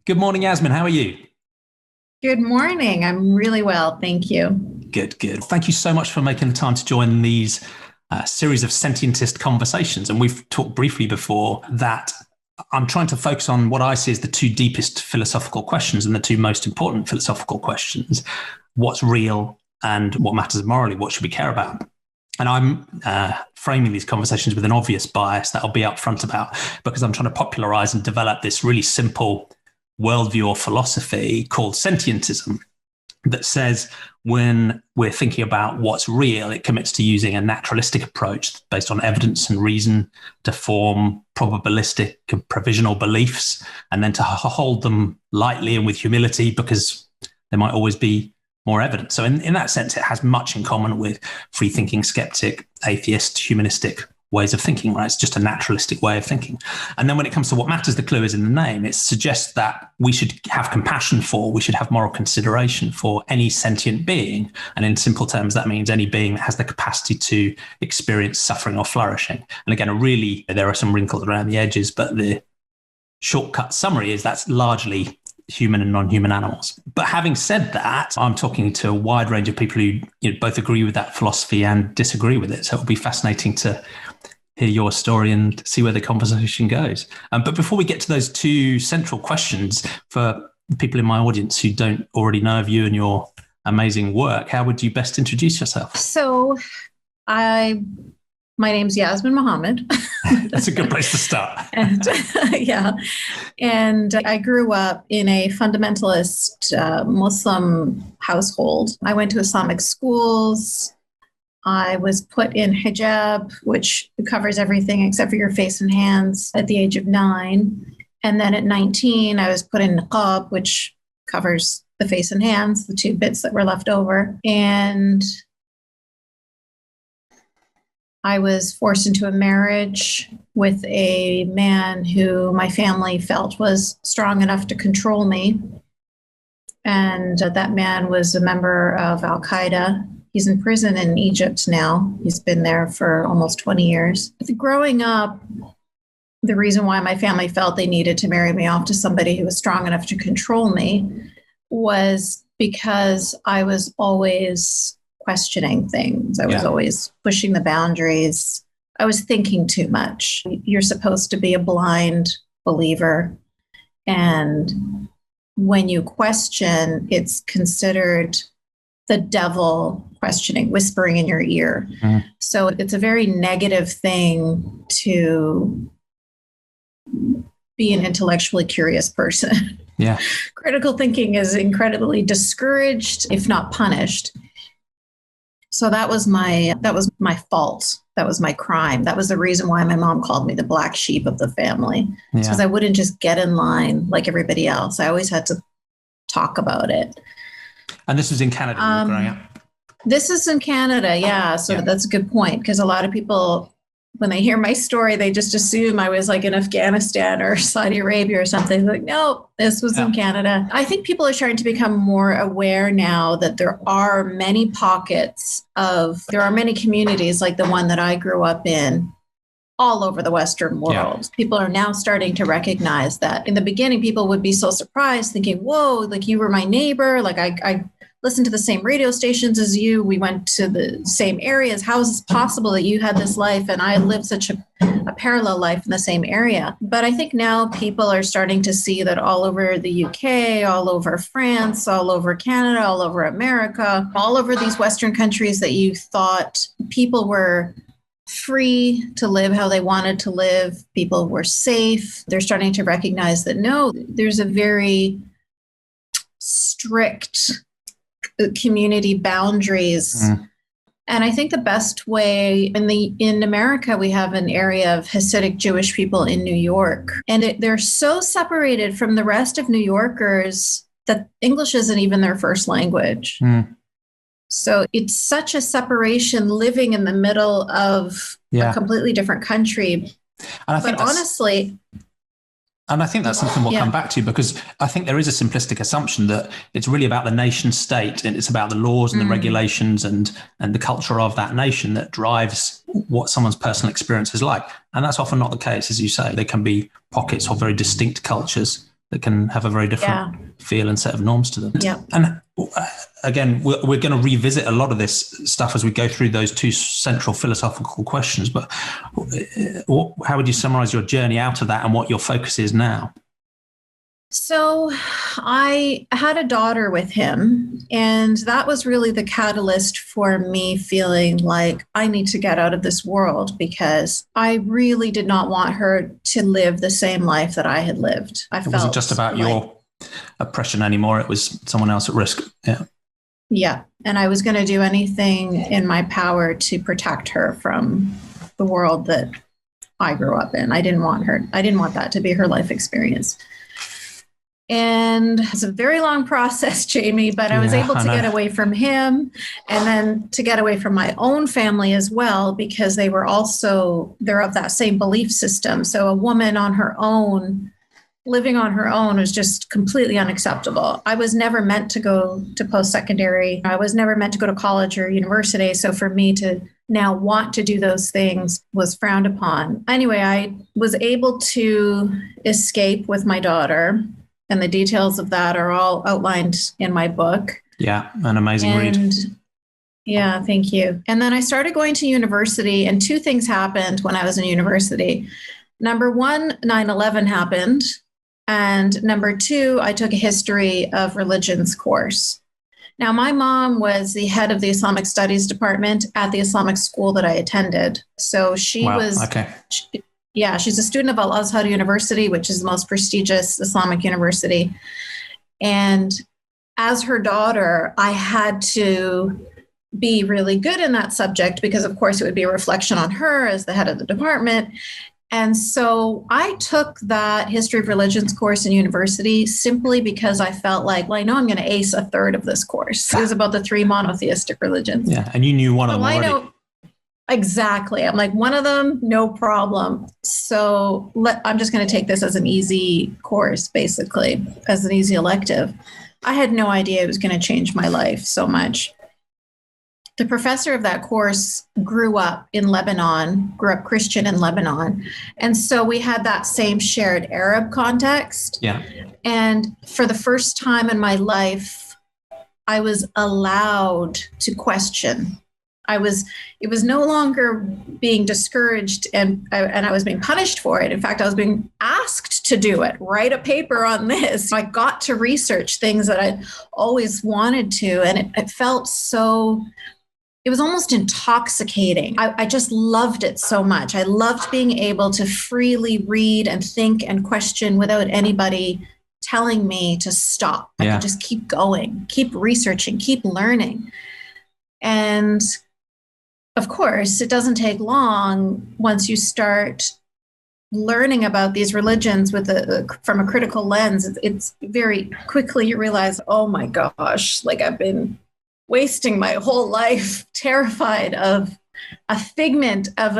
Good morning, Yasmin. How are you? Good morning. I'm really well. Thank you. Good, good. Thank you so much for making the time to join these series of sentientist conversations. And we've talked briefly before that I'm trying to focus on what I see as the two deepest philosophical questions and the two most important philosophical questions. What's real and what matters morally? What should we care about? And I'm framing these conversations with an obvious bias that I'll be upfront about because I'm trying to popularize and develop this really simple worldview or philosophy called sentientism that says when we're thinking about what's real, it commits to using a naturalistic approach based on evidence and reason to form probabilistic and provisional beliefs, and then to hold them lightly and with humility because there might always be more evidence. So in that sense, it has much in common with free-thinking, skeptic, atheist, humanistic ways of thinking, right? It's just a naturalistic way of thinking. And then when it comes to what matters, the clue is in the name. It suggests that we should have compassion for, we should have moral consideration for any sentient being. And in simple terms, that means any being that has the capacity to experience suffering or flourishing. And again, there are some wrinkles around the edges, but the shortcut summary is that's largely human and non-human animals. But having said that, I'm talking to a wide range of people who both agree with that philosophy and disagree with it. So it'll be fascinating to hear your story and see where the conversation goes. But before we get to those two central questions, for people in my audience who don't already know of you and your amazing work, how would you best introduce yourself? So my name's Yasmine Mohammed. That's a good place to start. And yeah. And I grew up in a fundamentalist Muslim household. I went to Islamic schools. I was put in hijab, which covers everything except for your face and hands, at the age of 9. And then at 19, I was put in niqab, which covers the face and hands, the two bits that were left over. And I was forced into a marriage with a man who my family felt was strong enough to control me. And that man was a member of Qaeda. He's in prison in Egypt now. He's been there for almost 20 years. Growing up, the reason why my family felt they needed to marry me off to somebody who was strong enough to control me was because I was always questioning things. I was always pushing the boundaries. I was thinking too much. You're supposed to be a blind believer. And when you question, it's considered the devil questioning, whispering in your ear. Mm. So it's a very negative thing to be an intellectually curious person. Yeah. Critical thinking is incredibly discouraged, if not punished. So that was my fault. That was my crime. That was the reason why my mom called me the black sheep of the family. Because I wouldn't just get in line like everybody else. I always had to talk about it. And this was in Canada when you were growing up? This is in Canada, yeah. So that's a good point, because a lot of people, when they hear my story, they just assume I was like in Afghanistan or Saudi Arabia or something. Like, no, this was in Canada. I think people are starting to become more aware now that there are many communities like the one that I grew up in all over the Western world. Yeah. People are now starting to recognize that. In the beginning, people would be so surprised, thinking, whoa, like you were my neighbor. Like I listened to the same radio stations as you. We went to the same areas. How is this possible that you had this life and I lived such a parallel life in the same area? But I think now people are starting to see that all over the UK, all over France, all over Canada, all over America, all over these Western countries that you thought people were free to live how they wanted to live. People were safe. They're starting to recognize that no, there's a very strict community boundaries. Mm. And I think the best way in America, we have an area of Hasidic Jewish people in New York, and they're so separated from the rest of New Yorkers that English isn't even their first language. Mm. So it's such a separation living in the middle of a completely different country. And I think that's something we'll come back to, because I think there is a simplistic assumption that it's really about the nation state and it's about the laws and the regulations and the culture of that nation that drives what someone's personal experience is like. And that's often not the case, as you say. There can be pockets of very distinct cultures that can have a very different feel and set of norms to them. Yeah. And again, we're going to revisit a lot of this stuff as we go through those two central philosophical questions. But how would you summarize your journey out of that and what your focus is now? So I had a daughter with him, and that was really the catalyst for me feeling like I need to get out of this world, because I really did not want her to live the same life that I had lived. It wasn't just about your oppression anymore. It was someone else at risk. Yeah. Yeah. And I was going to do anything in my power to protect her from the world that I grew up in. I didn't want that to be her life experience. And it's a very long process, Jamie, but I was able to get away from him, and then to get away from my own family as well, because they're of that same belief system. So a woman on her own, living on her own, was just completely unacceptable. I was never meant to go to post-secondary. I was never meant to go to college or university. So for me to now want to do those things was frowned upon. Anyway, I was able to escape with my daughter. And the details of that are all outlined in my book. Yeah, an amazing read. Yeah, thank you. And then I started going to university, and two things happened when I was in university. Number one, 9/11 happened. And number two, I took a history of religions course. Now, my mom was the head of the Islamic studies department at the Islamic school that I attended. So she was... Okay. Yeah, she's a student of Al-Azhar University, which is the most prestigious Islamic university. And as her daughter, I had to be really good in that subject because, of course, it would be a reflection on her as the head of the department. And so I took that history of religions course in university simply because I felt like, well, I know I'm going to ace a third of this course. It was about the 3 monotheistic religions. Yeah, and you knew one of them already. Exactly. I'm like, one of them, no problem. So I'm just going to take this as an easy course, basically, as an easy elective. I had no idea it was going to change my life so much. The professor of that course grew up Christian in Lebanon. And so we had that same shared Arab context. Yeah. And for the first time in my life, I was allowed to question. It was no longer being discouraged and I was being punished for it. In fact, I was being asked to do it, write a paper on this. I got to research things that I always wanted to. And it felt so, it was almost intoxicating. I just loved it so much. I loved being able to freely read and think and question without anybody telling me to stop. I could just keep going, keep researching, keep learning. And of course, it doesn't take long once you start learning about these religions from a critical lens. It's very quickly you realize, oh my gosh, like I've been wasting my whole life terrified of a figment of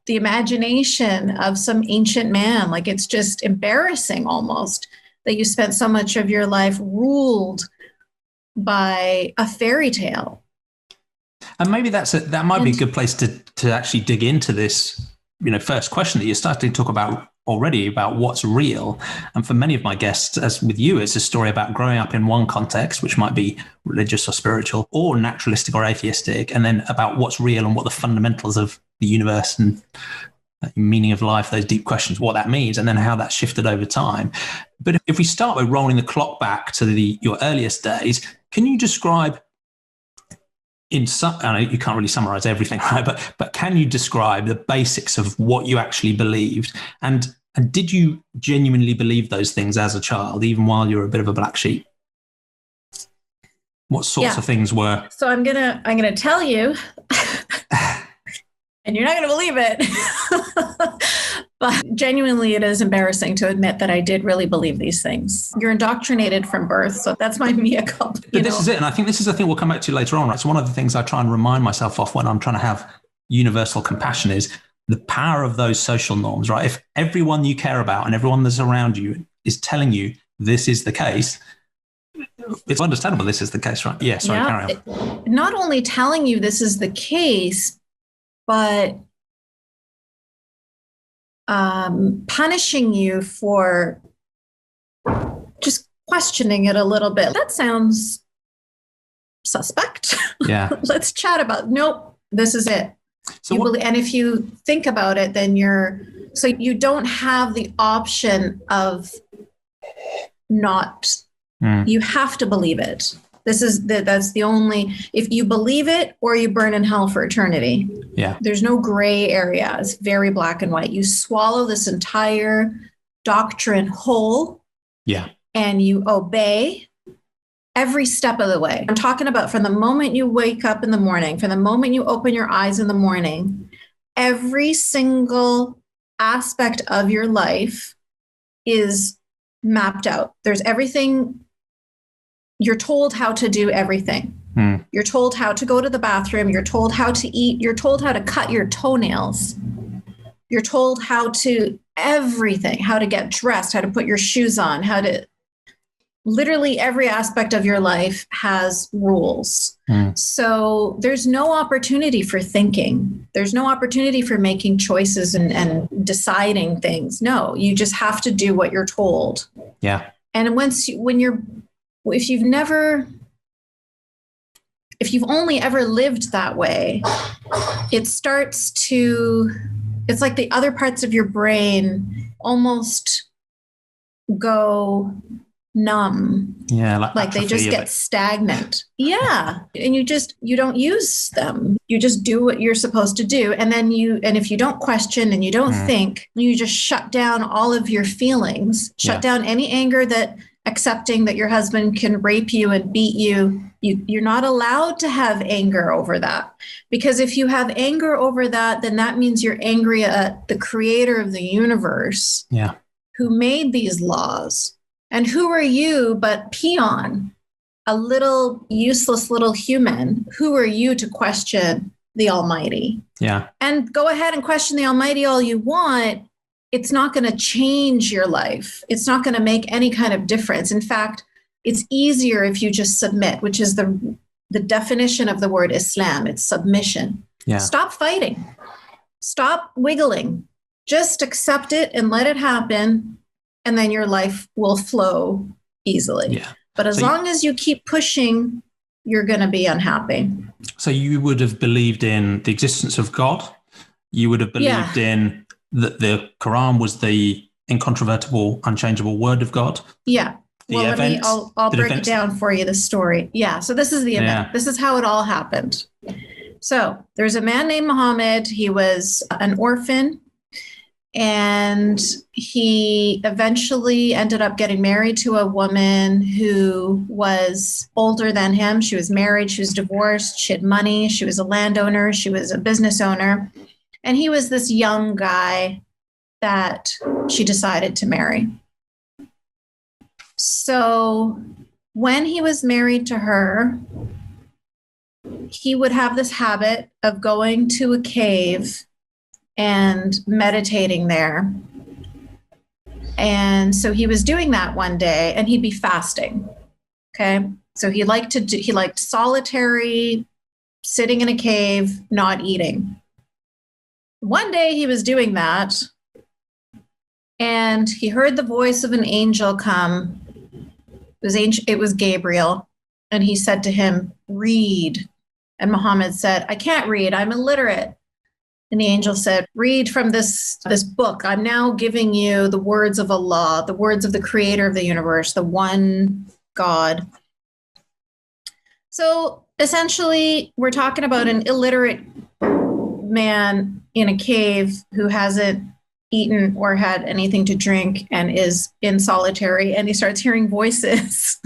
the imagination of some ancient man. Like it's just embarrassing almost that you spent so much of your life ruled by a fairy tale. And maybe that might be a good place to actually dig into this, first question that you're starting to talk about already, about what's real. And for many of my guests, as with you, it's a story about growing up in one context, which might be religious or spiritual or naturalistic or atheistic, and then about what's real and what the fundamentals of the universe and meaning of life, those deep questions, what that means, and then how that's shifted over time. But if we start by rolling the clock back to your earliest days, can you describe I know you can't really summarize everything, right? But can you describe the basics of what you actually believed? And did you genuinely believe those things as a child, even while you were a bit of a black sheep? What sorts of things were? So I'm gonna tell you, and you're not gonna believe it. But genuinely, it is embarrassing to admit that I did really believe these things. You're indoctrinated from birth, so that's my mea culpa. But this is it, and I think this is the thing we'll come back to later on, right? So one of the things I try and remind myself of when I'm trying to have universal compassion is the power of those social norms, right? If everyone you care about and everyone that's around you is telling you this is the case, it's understandable this is the case, right? Yeah, sorry, carry on. Not only telling you this is the case, but punishing you for questioning it a little bit. That sounds suspect. Yeah. Let's chat about, nope, this is it. So and if you think about it, then so you don't have the option of not, you have to believe it. That's the only, if you believe it or you burn in hell for eternity. Yeah. There's no gray area. It's very black and white. You swallow this entire doctrine whole. Yeah. And you obey every step of the way. I'm talking about from the moment you wake up in the morning, from the moment you open your eyes in the morning, every single aspect of your life is mapped out. There's everything. You're told how to do everything. You're told how to go to the bathroom. You're told how to eat. You're told how to cut your toenails. You're told how to everything, how to get dressed, how to put your shoes on, literally every aspect of your life has rules. So there's no opportunity for thinking. There's no opportunity for making choices and deciding things. No, you just have to do what you're told. Yeah. And if you've only ever lived that way, it's like the other parts of your brain almost go numb. Yeah, like they just get stagnant. Yeah. And you don't use them. You just do what you're supposed to do. And then if you don't question and you don't think, you just shut down all of your feelings, shut down any anger, that accepting that your husband can rape you and beat you. You're not allowed to have anger over that, because if you have anger over that, then that means you're angry at the creator of the universe, who made these laws. And who are you but peon, a little useless little human? Who are you to question the Almighty? Yeah. And go ahead and question the Almighty all you want. It's not going to change your life. It's not going to make any kind of difference. In fact, it's easier if you just submit, which is the definition of the word Islam. It's submission. Yeah. Stop fighting. Stop wiggling. Just accept it and let it happen. And then your life will flow easily. Yeah. But as long as you keep pushing, you're going to be unhappy. So you would have believed in the existence of God. You would have believed in that the Quran was the incontrovertible, unchangeable word of God. Yeah. I'll break it down for you, the story. Yeah. So this is the event. Yeah. This is how it all happened. So there's a man named Muhammad. He was an orphan. And he eventually ended up getting married to a woman who was older than him. She was married, she was divorced, she had money, she was a landowner, she was a business owner. And he was this young guy that she decided to marry. So when he was married to her, he would have this habit of going to a cave and meditating there. And so he was doing that one day, and he'd be fasting. Okay. So he liked solitary, sitting in a cave, not eating. One day he was doing that, and he heard the voice of an angel come. It was Gabriel. And he said to him, "Read." And Muhammad said, "I can't read. I'm illiterate." And the angel said, "Read from this book. I'm now giving you the words of Allah, the words of the creator of the universe, the one God." So essentially, we're talking about an illiterate man in a cave who hasn't eaten or had anything to drink and is in solitary, and he starts hearing voices.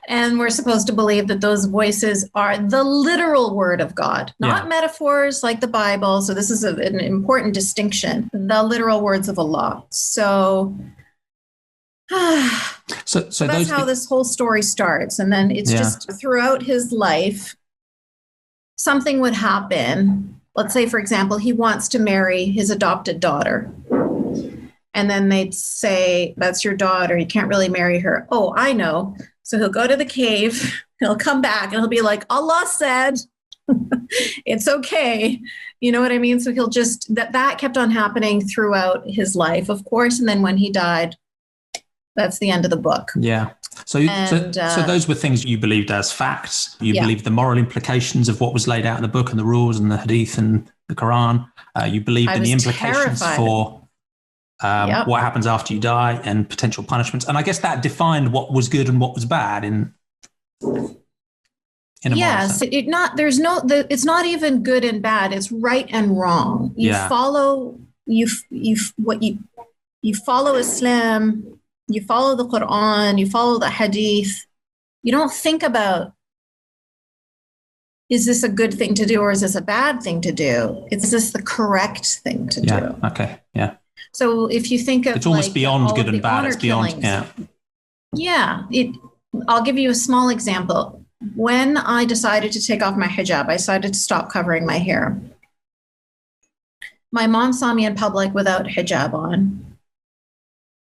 And we're supposed to believe that those voices are the literal word of God, not metaphors like the Bible. So this is an important distinction, the literal words of Allah. So that's how this whole story starts. And then it's just throughout his life, something would happen. Let's say, for example, he wants to marry his adopted daughter. And then they'd say, "That's your daughter. You can't really marry her." "Oh, I know." So he'll go to the cave, he'll come back, and he'll be like, "Allah said it's okay." You know what I mean? So he'll just, that kept on happening throughout his life, of course. And then when he died, That's the end of the book. Yeah. So those were things you believed as facts. You believed the moral implications of what was laid out in the book and the rules and the hadith and the Quran. You believed in the implications for what happens after you die and potential punishments. And I guess that defined what was good and what was bad in a yes, it's not even good and bad. It's right and wrong. You follow Islam, you follow the Quran, you follow the Hadith. You don't think about, is this a good thing to do or is this a bad thing to do? Is this the correct thing to do? Okay. Yeah. So if you think of, it's almost beyond good and bad. It's beyond. I'll give you a small example. When I decided to take off my hijab, I decided to stop covering my hair. My mom saw me in public without hijab on.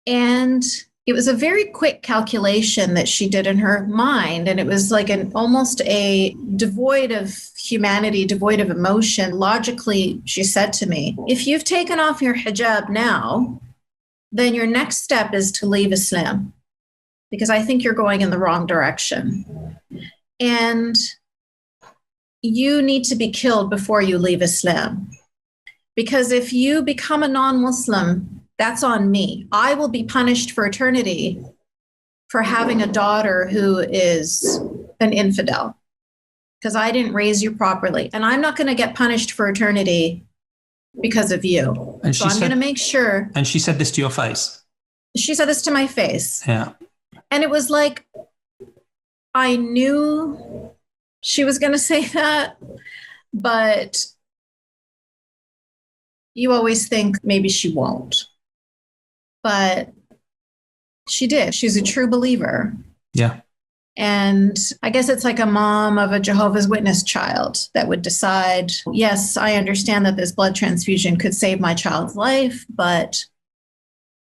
And it was a very quick calculation that she did in her mind. And it was like almost a devoid of humanity, devoid of emotion. Logically, she said to me, if you've taken off your hijab now, then your next step is to leave Islam, because I think you're going in the wrong direction. And you need to be killed before you leave Islam. Because if you become a non-Muslim, that's on me. I will be punished for eternity for having a daughter who is an infidel, because I didn't raise you properly. And I'm not going to get punished for eternity because of you. And so I'm going to make sure. And she said this to your face? She said this to my face. Yeah. And it was like, I knew she was going to say that, but you always think maybe she won't. But she did. She's a true believer. Yeah. And I guess it's like a mom of a Jehovah's Witness child that would decide, yes, I understand that this blood transfusion could save my child's life, but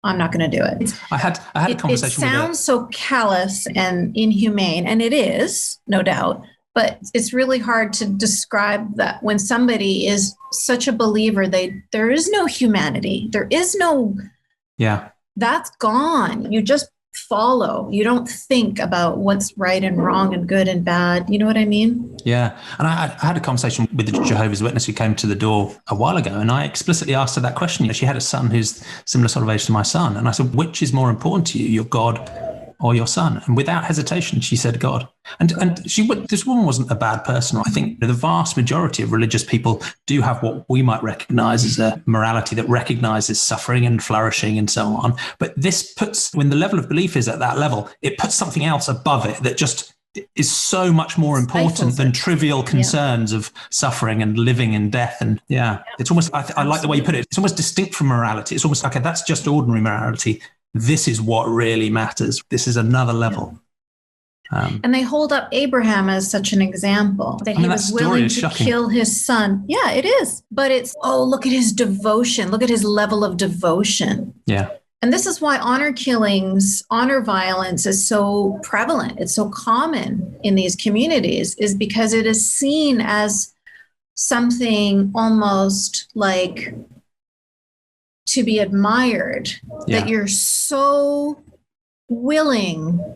I'm not going to do it. I had a conversation with her. It sounds so callous and inhumane, and it is, no doubt, but it's really hard to describe that when somebody is such a believer, there is no humanity. There is no, that's gone. You just follow. You don't think about what's right and wrong and good and bad. You know what I mean? Yeah. And I had a conversation with the Jehovah's Witness who came to the door a while ago, and I explicitly asked her that question. She had a son who's similar sort of age to my son. And I said, which is more important to you, your God or your son? And without hesitation, she said God. And this woman wasn't a bad person. I think the vast majority of religious people do have what we might recognize as a morality that recognizes suffering and flourishing and so on. But this puts, when the level of belief is at that level, it puts something else above it that just is so much more important than trivial concerns of suffering and living and death. And it's almost, I like the way you put it. It's almost distinct from morality. It's almost like, that's just ordinary morality. This is what really matters. This is another level. And they hold up Abraham as such an example, that he was willing to kill his son. Yeah, it is. But it's, look at his devotion. Look at his level of devotion. Yeah. And this is why honor killings, honor violence is so prevalent. It's so common in these communities, is because it is seen as something almost like to be admired, that you're so willing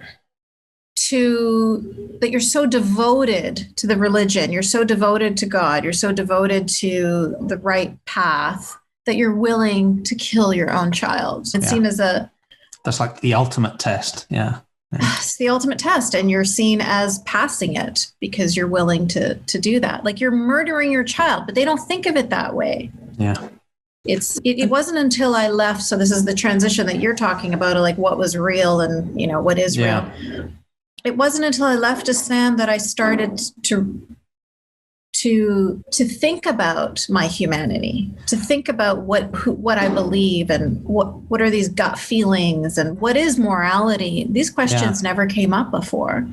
to, that you're so devoted to the religion, you're so devoted to God, you're so devoted to the right path, that you're willing to kill your own child. It's seen as that's like the ultimate test. Yeah. It's the ultimate test. And you're seen as passing it because you're willing to do that. Like you're murdering your child, but they don't think of it that way. Yeah. It wasn't until I left. So this is the transition that you're talking about, like what was real and, what is real. It wasn't until I left Islam that I started to think about my humanity, to think about what I believe and what are these gut feelings and what is morality. These questions never came up before.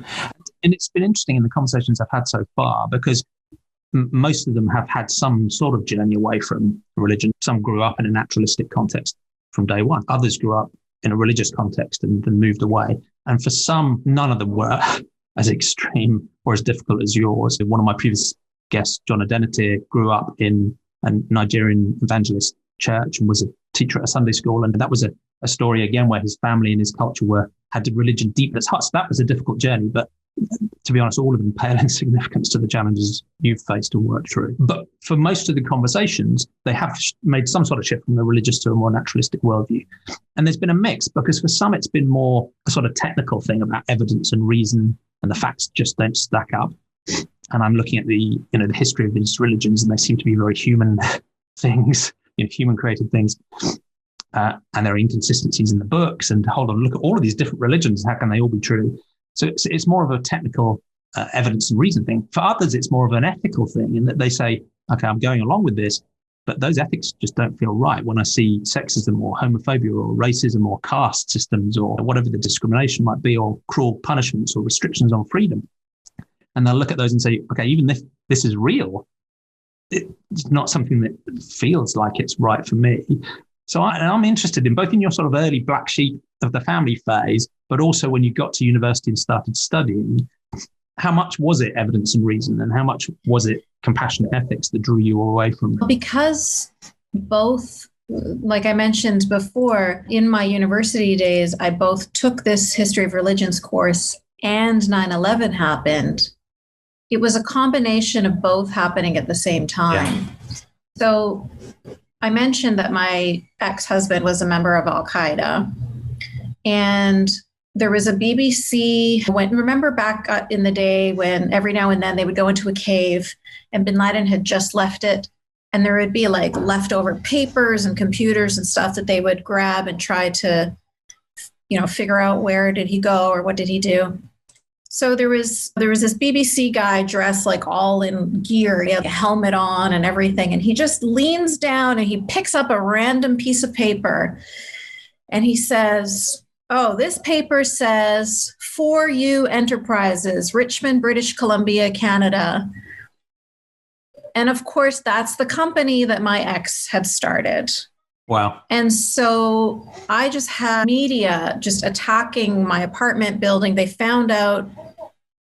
And it's been interesting in the conversations I've had so far, because most of them have had some sort of journey away from religion. Some grew up in a naturalistic context from day one. Others grew up in a religious context and then moved away. And for some, none of them were as extreme or as difficult as yours. One of my previous guests, John Adenete, grew up in a Nigerian evangelist church and was a teacher at a Sunday school. And that was a a story again where his family and his culture had religion deep in its heart. So that was a difficult journey, but to be honest, all of them pale in significance to the challenges you've faced and worked through. But for most of the conversations, they have made some sort of shift from the religious to a more naturalistic worldview. And there's been a mix, because for some, it's been more a sort of technical thing about evidence and reason, and the facts just don't stack up. And I'm looking at the history of these religions, and they seem to be very human things, human created things. And there are inconsistencies in the books, and hold on, look at all of these different religions. How can they all be true? So it's more of a technical evidence and reason thing. For others, it's more of an ethical thing, in that they say, okay, I'm going along with this, but those ethics just don't feel right when I see sexism or homophobia or racism or caste systems or whatever the discrimination might be, or cruel punishments or restrictions on freedom. And they'll look at those and say, okay, even if this is real, it's not something that feels like it's right for me. So I'm interested in both in your sort of early black sheep of the family phase, but also when you got to university and started studying, how much was it evidence and reason, and how much was it compassionate ethics that drew you away from it? Because both, like I mentioned before, in my university days, I both took this history of religions course and 9/11 happened. It was a combination of both happening at the same time. Yeah. So I mentioned that my ex-husband was a member of Al-Qaeda, and there was a BBC, remember back in the day when every now and then they would go into a cave and bin Laden had just left it, and there would be like leftover papers and computers and stuff that they would grab and try to, figure out where did he go or what did he do. So there was this BBC guy dressed like all in gear. He had a helmet on and everything. And he just leans down and he picks up a random piece of paper. And he says, oh, this paper says 4U Enterprises, Richmond, British Columbia, Canada. And of course, that's the company that my ex had started. Wow. And so I just had media just attacking my apartment building. They found out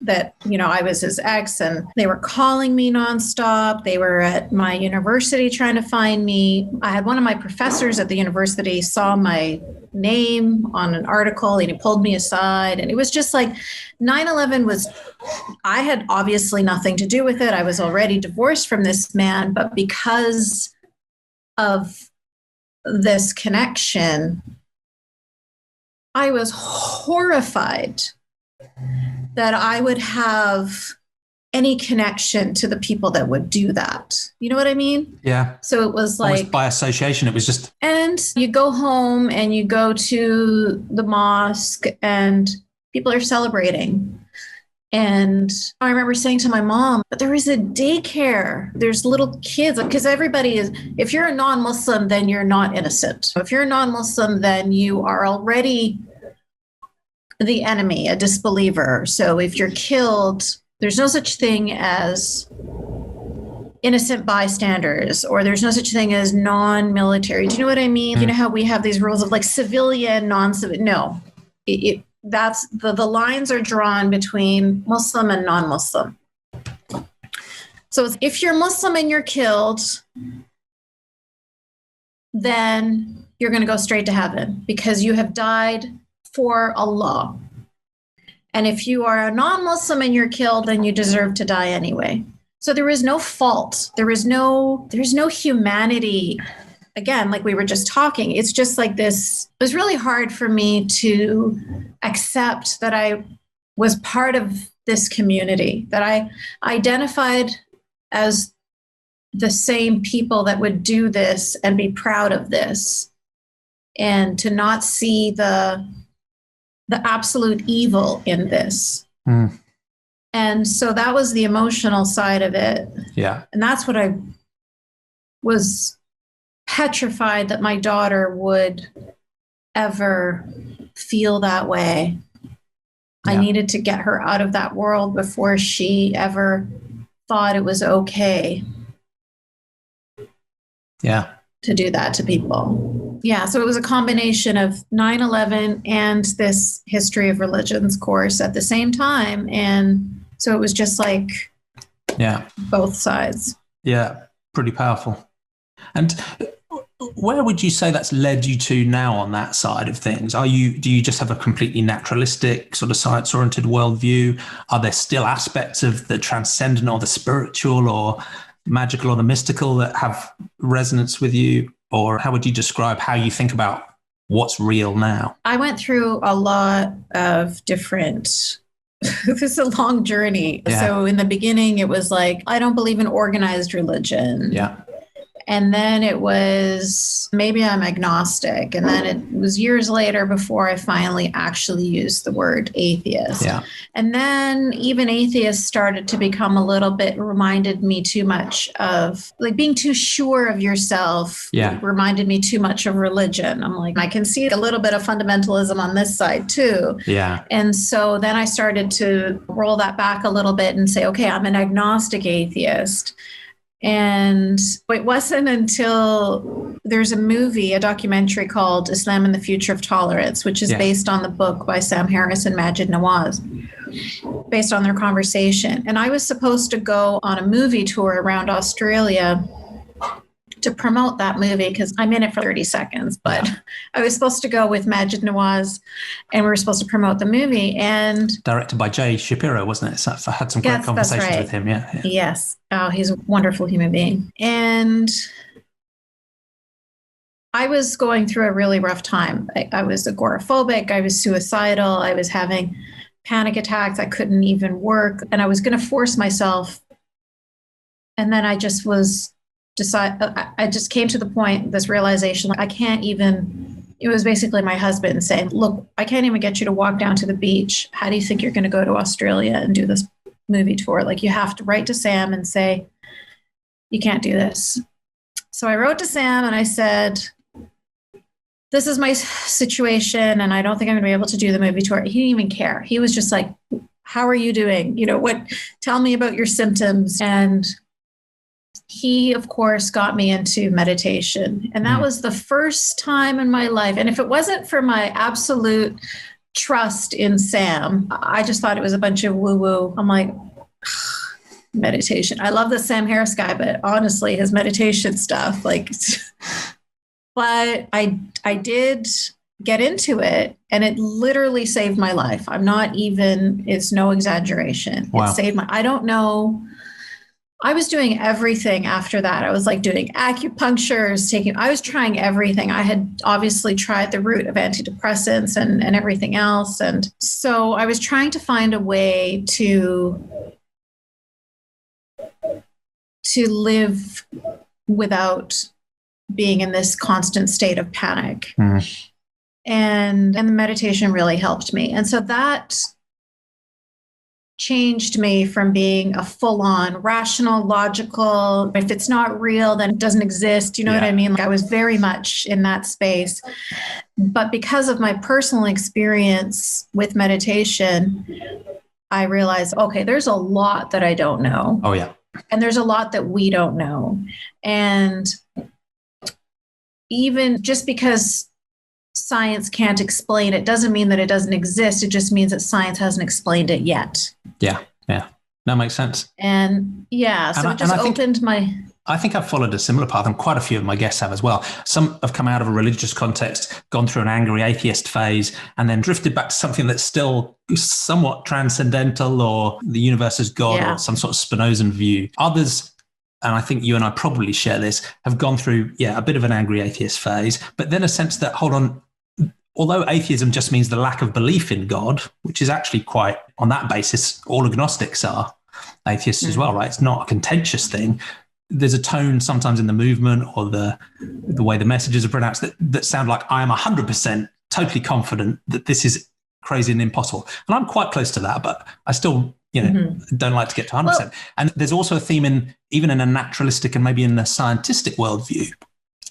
that, I was his ex, and they were calling me nonstop. They were at my university trying to find me. I had one of my professors at the university saw my name on an article, and he pulled me aside. And it was just like 9/11 was, I had obviously nothing to do with it. I was already divorced from this man, but because of this connection, I was horrified that I would have any connection to the people that would do that. You know what I mean? Yeah. So it was like, almost by association, it was just. And you go home and you go to the mosque and people are celebrating. And I remember saying to my mom, but there is a daycare. There's little kids, because everybody is, if you're a non-Muslim, then you're not innocent. If you're a non-Muslim, then you are already the enemy, a disbeliever. So if you're killed, there's no such thing as innocent bystanders, or there's no such thing as non-military. Do you know what I mean? You know how we have these rules of like civilian, non-civilian? No, that's the lines are drawn between Muslim and non-Muslim. So if you're Muslim and you're killed, then you're going to go straight to heaven because you have died for Allah. And if you are a non-Muslim and you're killed, then you deserve to die anyway. So there is no fault. There's no humanity. Again, like we were just talking, it's just like this. It was really hard for me to accept that I was part of this community, that I identified as the same people that would do this and be proud of this, and to not see the absolute evil in this. And so that was the emotional side of it. Yeah. And that's what I was petrified that my daughter would ever feel that way. Yeah. I needed to get her out of that world before she ever thought it was okay. Yeah. To do that to people. Yeah, so it was a combination of 9/11 and this history of religions course at the same time. And so it was just like, both sides. Yeah, pretty powerful. And where would you say that's led you to now on that side of things? Do you just have a completely naturalistic sort of science-oriented worldview? Are there still aspects of the transcendent or the spiritual or magical or the mystical that have resonance with you? Or how would you describe how you think about what's real now? I went through a lot of different this is a long journey. Yeah. So in the beginning, it was like, I don't believe in organized religion. Yeah. And then it was, maybe I'm agnostic. And then it was years later before I finally actually used the word atheist. Yeah. And then even atheists started to become a little bit, reminded me too much of like being too sure of yourself. Yeah. Reminded me too much of religion. I'm like, I can see a little bit of fundamentalism on this side too. Yeah. And so then I started to roll that back a little bit and say, okay, I'm an agnostic atheist. And it wasn't until there's a movie, a documentary called Islam and the Future of Tolerance, which is based on the book by Sam Harris and Majid Nawaz, based on their conversation. And I was supposed to go on a movie tour around Australia to promote that movie because I'm in it for 30 seconds, but I was supposed to go with Majid Nawaz and we were supposed to promote the movie. And directed by Jay Shapiro, wasn't it? So I had some great conversations with him. Yeah. Yes. Oh, he's a wonderful human being. And I was going through a really rough time. I was agoraphobic. I was suicidal. I was having panic attacks. I couldn't even work. And I was going to force myself. And then I just I just came to the point, this realization, like I can't even, it was basically my husband saying, look, I can't even get you to walk down to the beach. How do you think you're going to go to Australia and do this movie tour? Like you have to write to Sam and say, you can't do this. So I wrote to Sam and I said, this is my situation and I don't think I'm going to be able to do the movie tour. He didn't even care. He was just like, how are you doing? Tell me about your symptoms. And he, of course, got me into meditation. And that was the first time in my life. And if it wasn't for my absolute trust in Sam, I just thought it was a bunch of woo-woo. I'm like, meditation. I love the Sam Harris guy, but honestly, his meditation stuff, but I did get into it and it literally saved my life. It's no exaggeration. Wow. It saved I don't know. I was doing everything after that. I was like doing acupunctures, I was trying everything. I had obviously tried the route of antidepressants and everything else. And so I was trying to find a way to live without being in this constant state of panic. And the meditation really helped me. And so that changed me from being a full-on rational, logical, if it's not real, then it doesn't exist. You know what I mean? Like I was very much in that space. But because of my personal experience with meditation, I realized, okay, there's a lot that I don't know. Oh, yeah. And there's a lot that we don't know. And even just because science can't explain it doesn't mean that it doesn't exist. It just means that science hasn't explained it yet. Yeah. That makes sense. And so it just opened my... I think I've followed a similar path, and quite a few of my guests have as well. Some have come out of a religious context, gone through an angry atheist phase, and then drifted back to something that's still somewhat transcendental, or the universe is God, or some sort of Spinozan view. Others, and I think you and I probably share this, have gone through, a bit of an angry atheist phase, but then a sense that, hold on, although atheism just means the lack of belief in God, which is actually quite, on that basis, all agnostics are atheists as well, right? It's not a contentious thing. There's a tone sometimes in the movement or the way the messages are pronounced that sound like I am 100% totally confident that this is crazy and impossible. And I'm quite close to that, but I still, don't like to get to 100%. Well, and there's also a theme even in a naturalistic and maybe in a scientistic worldview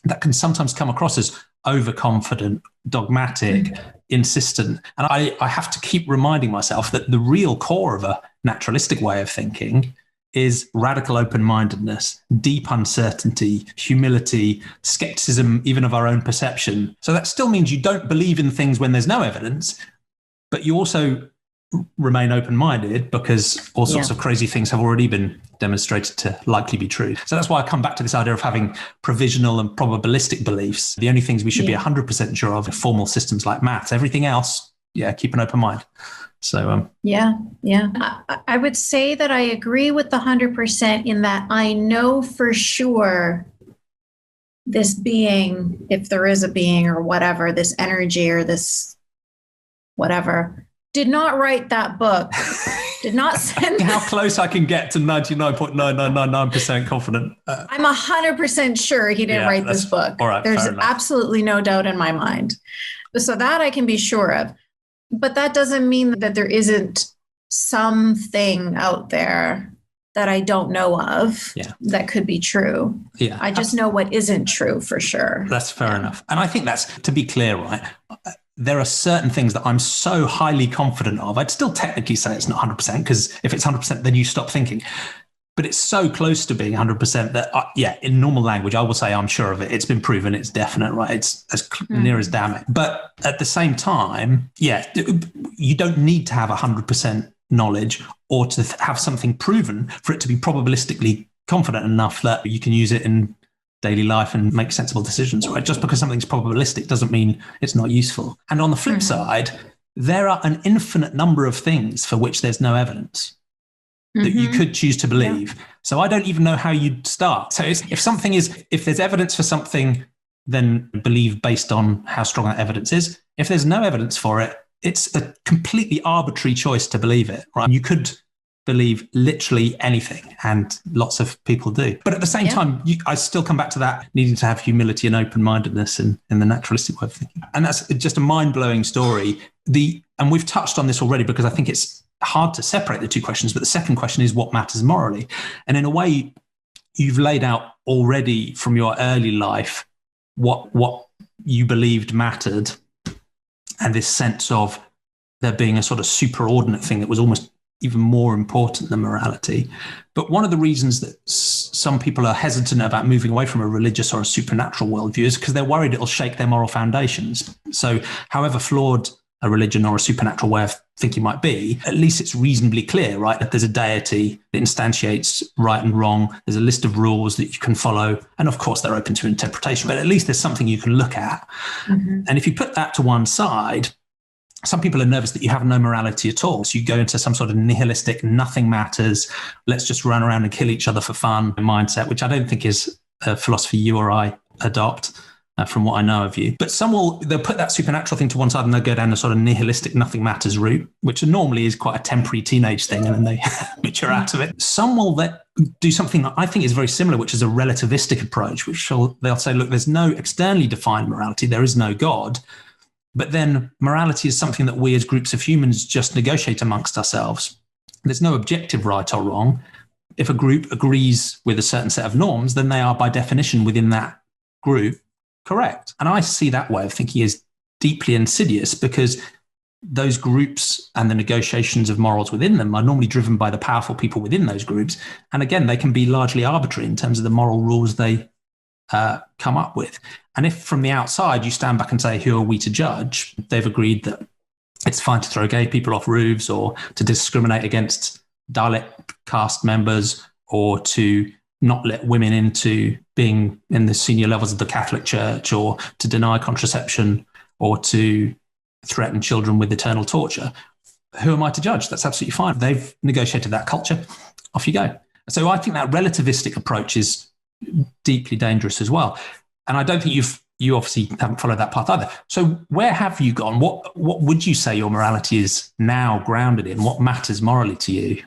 that can sometimes come across as overconfident, dogmatic, insistent. And I have to keep reminding myself that the real core of a naturalistic way of thinking is radical open-mindedness, deep uncertainty, humility, skepticism, even of our own perception. So that still means you don't believe in things when there's no evidence, but you also remain open-minded because all sorts of crazy things have already been demonstrated to likely be true. So that's why I come back to this idea of having provisional and probabilistic beliefs. The only things we should be 100% sure of are formal systems like maths. Everything else, keep an open mind. So I would say that I agree with the 100% in that I know for sure this being, if there is a being or whatever, this energy or this whatever, did not write that book, did not send how close I can get to 99.9999% confident. I'm 100% sure he didn't write this book. All right, there's absolutely no doubt in my mind. So that I can be sure of. But that doesn't mean that there isn't something out there that I don't know of that could be true. Yeah, I just know what isn't true for sure. That's fair enough. And I think that's, to be clear, right? There are certain things that I'm so highly confident of. I'd still technically say it's not 100% because if it's 100%, then you stop thinking. But it's so close to being 100% that, in normal language, I will say I'm sure of it. It's been proven. It's definite, right? It's as near as damn it. But at the same time, you don't need to have 100% knowledge or to have something proven for it to be probabilistically confident enough that you can use it in daily life and make sensible decisions, right? Just because something's probabilistic doesn't mean it's not useful. And on the flip side, there are an infinite number of things for which there's no evidence that you could choose to believe. Yeah. So I don't even know how you'd start. So if there's evidence for something, then believe based on how strong that evidence is. If there's no evidence for it, it's a completely arbitrary choice to believe it, right? You could believe literally anything, and lots of people do. But at the same time, I still come back to that needing to have humility and open-mindedness in the naturalistic way of thinking. And that's just a mind-blowing story. And we've touched on this already because I think it's hard to separate the two questions, but the second question is what matters morally. And in a way, you've laid out already from your early life what you believed mattered, and this sense of there being a sort of superordinate thing that was almost even more important than morality. But one of the reasons that some people are hesitant about moving away from a religious or a supernatural worldview is because they're worried it'll shake their moral foundations. So however flawed a religion or a supernatural way of thinking might be, at least it's reasonably clear, right? That there's a deity that instantiates right and wrong. There's a list of rules that you can follow. And of course, they're open to interpretation, but at least there's something you can look at. And if you put that to one side, some people are nervous that you have no morality at all. So you go into some sort of nihilistic, nothing matters, let's just run around and kill each other for fun mindset, which I don't think is a philosophy you or I adopt. From what I know of you. But they'll put that supernatural thing to one side and they'll go down the sort of nihilistic nothing matters route, which normally is quite a temporary teenage thing, and then they mature out of it. Some will do something that I think is very similar, which is a relativistic approach, which they'll say, look, there's no externally defined morality, there is no God, but then morality is something that we as groups of humans just negotiate amongst ourselves. There's no objective right or wrong. If a group agrees with a certain set of norms, then they are by definition within that group correct. And I see that way of thinking is deeply insidious because those groups and the negotiations of morals within them are normally driven by the powerful people within those groups. And again, they can be largely arbitrary in terms of the moral rules they come up with. And if from the outside you stand back and say, who are we to judge? They've agreed that it's fine to throw gay people off roofs or to discriminate against Dalit caste members or to not let women into being in the senior levels of the Catholic Church or to deny contraception or to threaten children with eternal torture. Who am I to judge? That's absolutely fine. They've negotiated that culture. Off you go. So I think that relativistic approach is deeply dangerous as well. And I don't think you obviously haven't followed that path either. So where have you gone? What would you say your morality is now grounded in? What matters morally to you?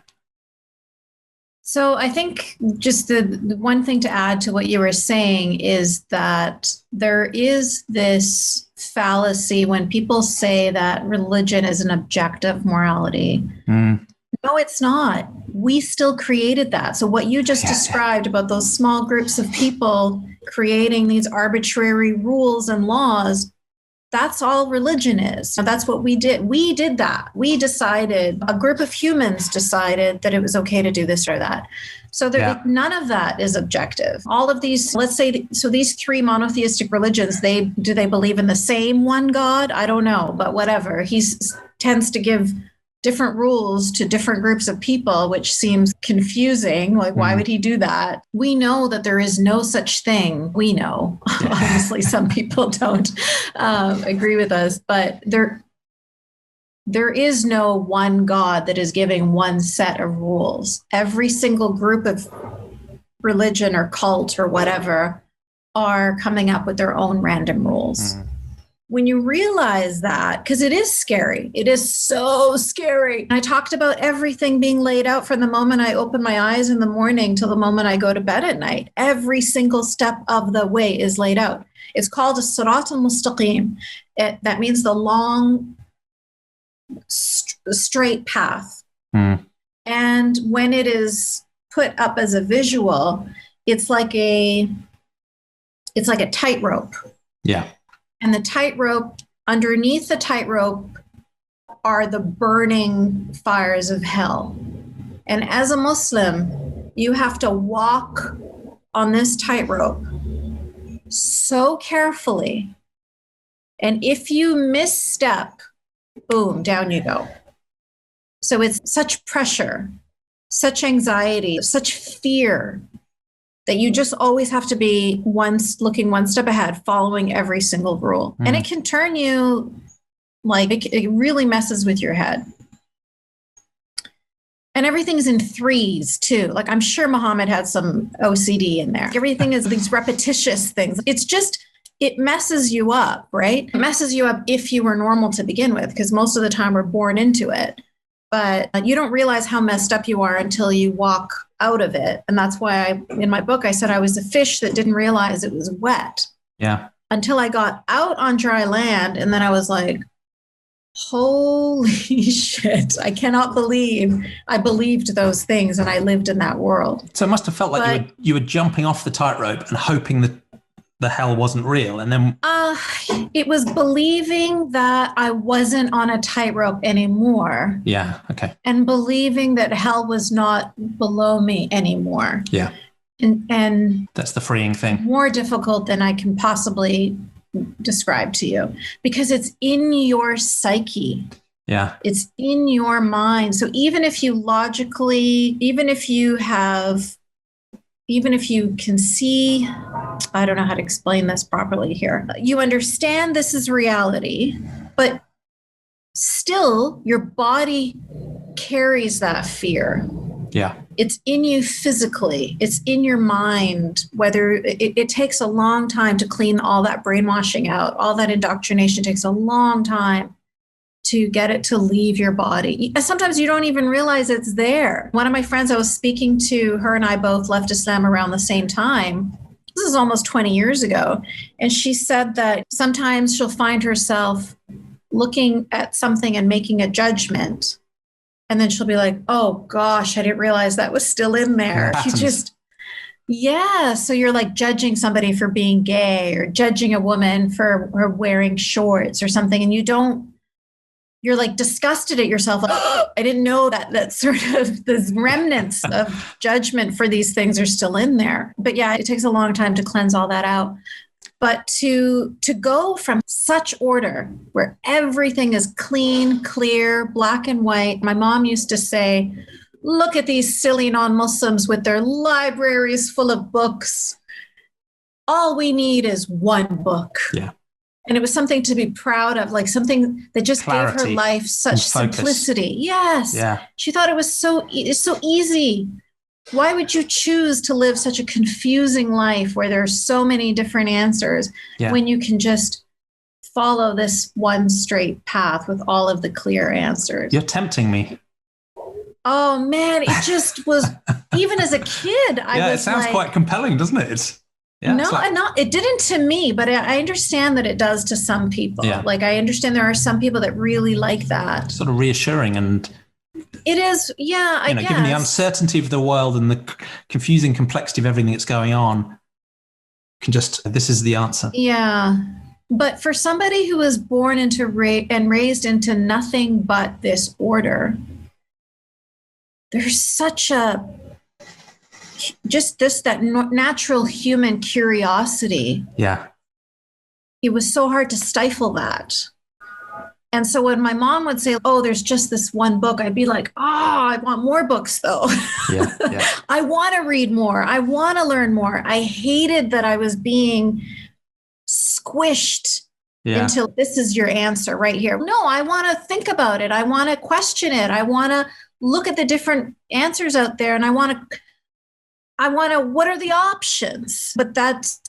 So I think just the one thing to add to what you were saying is that there is this fallacy when people say that religion is an objective morality. No, it's not. We still created that. So what you just described about those small groups of people creating these arbitrary rules and laws, that's all religion is. So that's what we did. We did that. We decided, a group of humans decided that it was okay to do this or that. So none of that is objective. All of these, let's say, so these three monotheistic religions, do they believe in the same one God? I don't know, but whatever. He tends to give different rules to different groups of people, which seems confusing. Like, why would he do that? We know that there is no such thing. We know, obviously, some people don't agree with us, but there is no one God that is giving one set of rules. Every single group of religion or cult or whatever are coming up with their own random rules. When you realize that, because it is scary, it is so scary. I talked about everything being laid out from the moment I open my eyes in the morning till the moment I go to bed at night. Every single step of the way is laid out. It's called a sirat al-mustaqim. That means the long, straight path. And when it is put up as a visual, it's like a tightrope. Yeah. And the tightrope, underneath the tightrope are the burning fires of hell. And as a Muslim, you have to walk on this tightrope so carefully. And if you misstep, boom, down you go. So it's such pressure, such anxiety, such fear, that you just always have to be looking one step ahead, following every single rule. And it can turn you, like, it really messes with your head. And everything's in threes too. Like, I'm sure Muhammad had some OCD in there. Everything is these repetitious things. It's just, it messes you up, right? It messes you up if you were normal to begin with, because most of the time we're born into it. But you don't realize how messed up you are until you walk out of it. And that's why in my book, I said I was a fish that didn't realize it was wet. Yeah. Until I got out on dry land. And then I was like, holy shit, I cannot believe I believed those things and I lived in that world. So it must have felt like you were jumping off the tightrope and hoping that the hell wasn't real. And then it was believing that I wasn't on a tightrope anymore. Yeah. Okay. And believing that hell was not below me anymore. Yeah. And that's the freeing thing. More difficult than I can possibly describe to you, because it's in your psyche. Yeah. It's in your mind. So even if you can see, I don't know how to explain this properly here. You understand this is reality, but still your body carries that fear. Yeah. It's in you physically. It's in your mind, whether it takes a long time to clean all that brainwashing out. All that indoctrination takes a long time to get it to leave your body. Sometimes you don't even realize it's there. One of my friends I was speaking to, her and I both left Islam around the same time. This is almost 20 years ago. And she said that sometimes she'll find herself looking at something and making a judgment. And then she'll be like, oh gosh, I didn't realize that was still in there. So you're like judging somebody for being gay or judging a woman for wearing shorts or something. And you're like disgusted at yourself. Like, oh, I didn't know that sort of the remnants of judgment for these things are still in there. But yeah, it takes a long time to cleanse all that out. But to go from such order where everything is clean, clear, black and white. My mom used to say, look at these silly non-Muslims with their libraries full of books. All we need is one book. Yeah. And it was something to be proud of, like something that just gave her life such simplicity. Yes. Yeah. She thought it's so easy. Why would you choose to live such a confusing life where there are so many different answers when you can just follow this one straight path with all of the clear answers? You're tempting me. Oh man, it just was, even as a kid, it sounds quite compelling, doesn't it? It didn't to me, but I understand that it does to some people. Yeah. Like I understand there are some people that really like that. Sort of reassuring, and it is, I guess. Given the uncertainty of the world and the confusing complexity of everything that's going on, this is the answer. Yeah. But for somebody who was born into and raised into nothing but this order, there's such that natural human curiosity. Yeah. It was so hard to stifle that. And so when my mom would say, oh, there's just this one book, I'd be like, I want more books though. Yeah, yeah. I want to read more. I want to learn more. I hated that I was being squished until this is your answer right here. No, I want to think about it. I want to question it. I want to look at the different answers out there, and I want to, what are the options? But that's,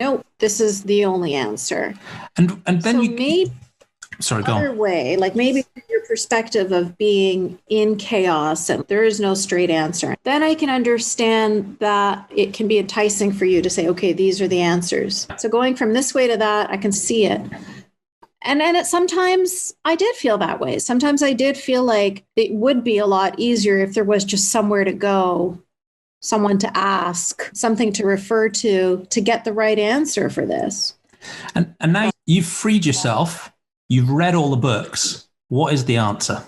no, this is the only answer. And then so maybe sorry, go other on. way, like maybe from your perspective of being in chaos and there is no straight answer, then I can understand that it can be enticing for you to say, okay, these are the answers. So going from this way to that, I can see it. And sometimes I did feel that way. Sometimes I did feel like it would be a lot easier if there was just somewhere to go, someone to ask, something to refer to get the right answer for this. And now you've freed yourself. You've read all the books. What is the answer?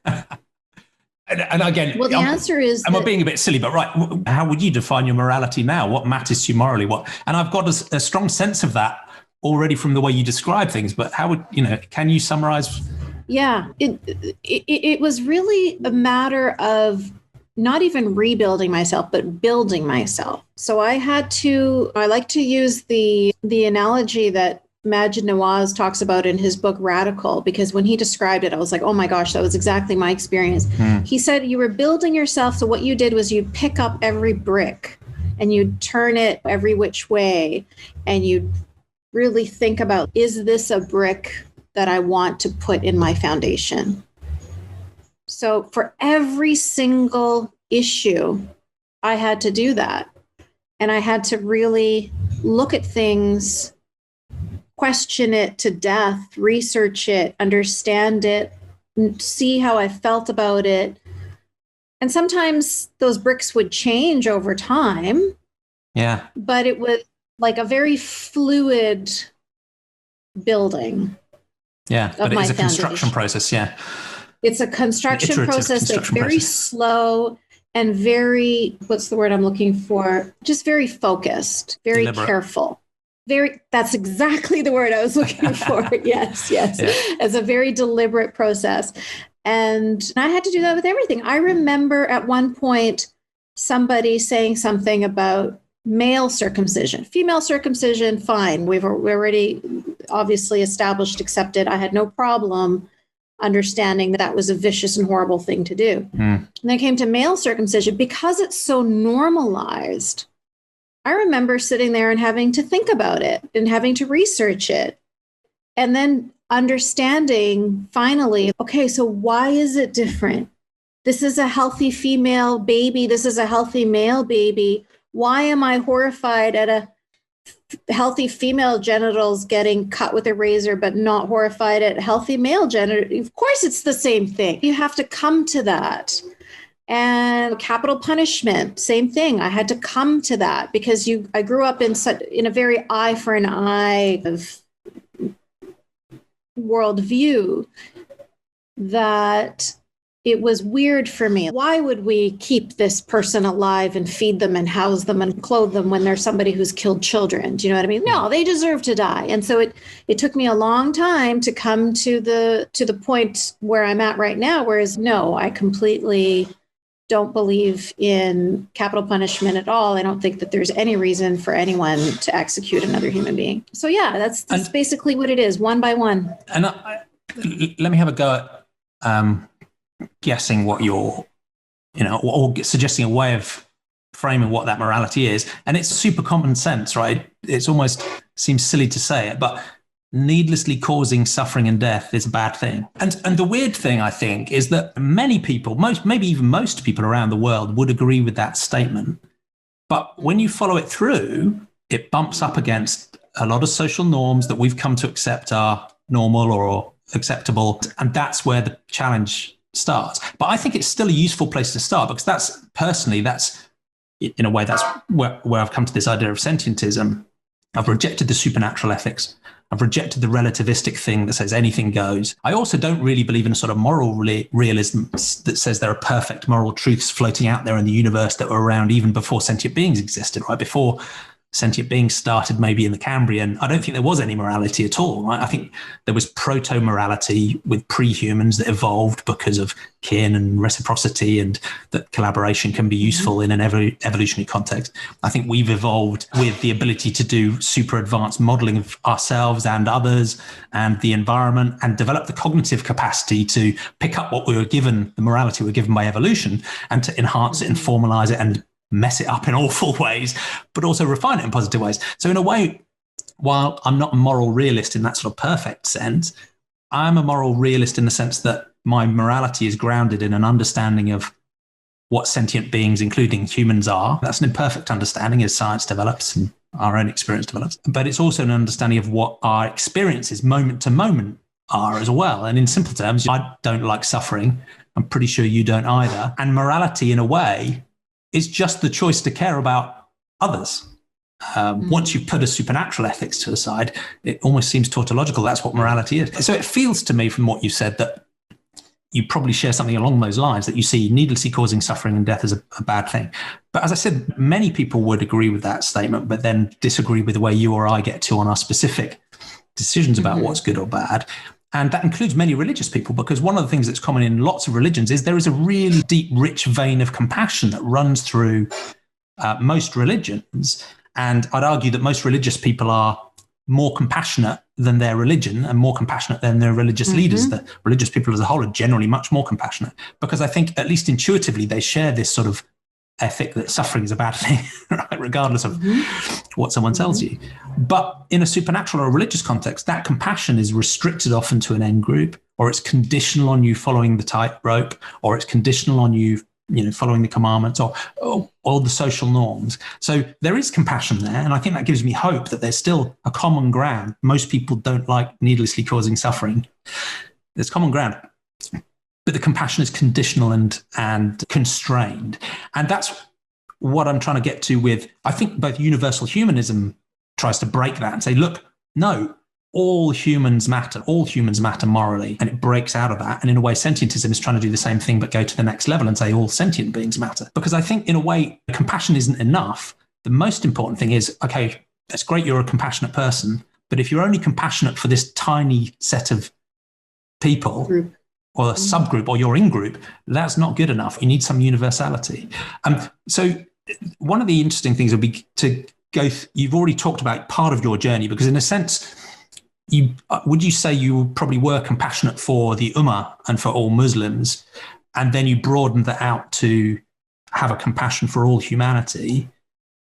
and again, well, the answer is, I'm being a bit silly, but right, how would you define your morality now? What matters to you morally? And I've got a strong sense of that already from the way you describe things. But how would can you summarize? Yeah, it was really a matter of not even rebuilding myself, but building myself. So I like to use the analogy that Maajid Nawaz talks about in his book Radical, because when he described it, I was like, oh my gosh, that was exactly my experience. He said you were building yourself. So what you did was you'd pick up every brick and you'd turn it every which way. And you'd really think about, is this a brick that I want to put in my foundation? So for every single issue, I had to do that. And I had to really look at things, question it to death, research it, understand it, see how I felt about it. And sometimes those bricks would change over time. Yeah. But it was like a very fluid building. Yeah, but it is a construction process, yeah. It's a construction process that's very slow and very, what's the word I'm looking for? Just very focused, very careful. That's exactly the word I was looking for. Yes. Yeah. It's a very deliberate process. And I had to do that with everything. I remember at one point somebody saying something about male circumcision. Female circumcision, fine. We're already obviously established, accepted. I had no problem understanding that was a vicious and horrible thing to do. And then it came to male circumcision, because it's so normalized. I remember sitting there and having to think about it and having to research it. And then understanding finally, okay, so why is it different? This is a healthy female baby. This is a healthy male baby. Why am I horrified at a healthy female genitals getting cut with a razor, but not horrified at healthy male genitals? Of course, it's the same thing. You have to come to that. And capital punishment, same thing. I had to come to that because I grew up in a very eye for an eye of worldview that it was weird for me. Why would we keep this person alive and feed them and house them and clothe them when there's somebody who's killed children? Do you know what I mean? No, they deserve to die. And so it took me a long time to come to the point where I'm at right now, whereas no, I completely don't believe in capital punishment at all. I don't think that there's any reason for anyone to execute another human being. So yeah, that's basically what it is, one by one. And let me have a go at guessing what you're, or suggesting a way of framing what that morality is. And it's super common sense, right? It's almost seems silly to say it, but needlessly causing suffering and death is a bad thing. And the weird thing, I think, is that many people, maybe even most people around the world would agree with that statement. But when you follow it through, it bumps up against a lot of social norms that we've come to accept are normal or acceptable. And that's where the challenge starts. But I think it's still a useful place to start, because that's in a way, that's where I've come to this idea of sentientism. I've rejected the supernatural ethics. I've rejected the relativistic thing that says anything goes. I also don't really believe in a sort of moral realism that says there are perfect moral truths floating out there in the universe that were around even before sentient beings existed, right? Before sentient beings started maybe in the Cambrian, I don't think there was any morality at all. Right? I think there was proto-morality with pre-humans that evolved because of kin and reciprocity, and that collaboration can be useful in an evolutionary context. I think we've evolved with the ability to do super advanced modeling of ourselves and others and the environment, and develop the cognitive capacity to pick up what we were given, the morality we were given by evolution, and to enhance it and formalize it and mess it up in awful ways, but also refine it in positive ways. So in a way, while I'm not a moral realist in that sort of perfect sense, I'm a moral realist in the sense that my morality is grounded in an understanding of what sentient beings, including humans, are. That's an imperfect understanding as science develops and our own experience develops. But it's also an understanding of what our experiences moment to moment are as well. And in simple terms, I don't like suffering. I'm pretty sure you don't either. And morality, in a way, is just the choice to care about others. Once you put a supernatural ethics to the side, it almost seems tautological. That's what morality is. So it feels to me from what you said that you probably share something along those lines, that you see needlessly causing suffering and death as a bad thing. But as I said, many people would agree with that statement, but then disagree with the way you or I get to on our specific decisions about what's good or bad. And that includes many religious people, because one of the things that's common in lots of religions is there is a really deep, rich vein of compassion that runs through most religions. And I'd argue that most religious people are more compassionate than their religion and more compassionate than their religious leaders. The religious people as a whole are generally much more compassionate, because I think, at least intuitively, they share this sort of ethic that suffering is a bad thing, right? Regardless of what someone tells you. But in a supernatural or religious context, that compassion is restricted often to an end group, or it's conditional on you following the tightrope, or it's conditional on you, following the commandments or the social norms. So there is compassion there. And I think that gives me hope that there's still a common ground. Most people don't like needlessly causing suffering. There's common ground. But the compassion is conditional and constrained. And that's what I'm trying to get to with, I think both universal humanism tries to break that and say, look, no, all humans matter morally. And it breaks out of that. And in a way, sentientism is trying to do the same thing, but go to the next level and say all sentient beings matter. Because I think in a way, compassion isn't enough. The most important thing is, okay, that's great, you're a compassionate person. But if you're only compassionate for this tiny set of people, or a subgroup, or your in-group, that's not good enough. You need some universality. So one of the interesting things would be to go, you've already talked about part of your journey, because in a sense, would you say you probably were compassionate for the Ummah and for all Muslims, and then you broadened that out to have a compassion for all humanity?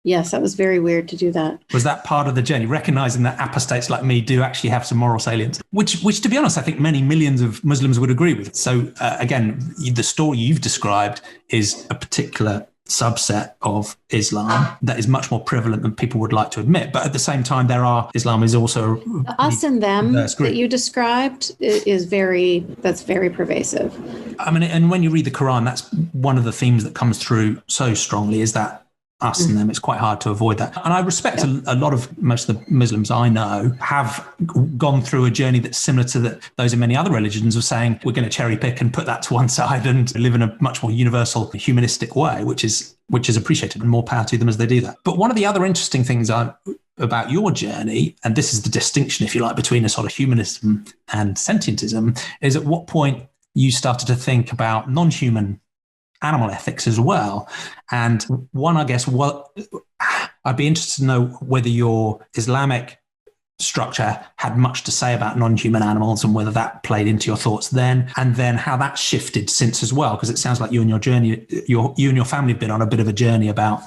Yes, that was very weird to do that. Was that part of the journey, recognizing that apostates like me do actually have some moral salience, which to be honest, I think many millions of Muslims would agree with. So again, the story you've described is a particular subset of Islam that is much more prevalent than people would like to admit. But at the same time, Islam is also the us and them that you described is very pervasive. I mean, and when you read the Quran, that's one of the themes that comes through so strongly, is that us and them. It's quite hard to avoid that. And I respect a lot of most of the Muslims I know have gone through a journey that's similar to those in many other religions, of saying we're going to cherry pick and put that to one side and live in a much more universal humanistic way, which is appreciated, and more power to them as they do that. But one of the other interesting things about your journey, and this is the distinction, if you like, between a sort of humanism and sentientism, is at what point you started to think about non-human animal ethics as well. And one, I guess, I'd be interested to know whether your Islamic structure had much to say about non-human animals, and whether that played into your thoughts then, and then how that shifted since as well, because it sounds like you and your family have been on a bit of a journey about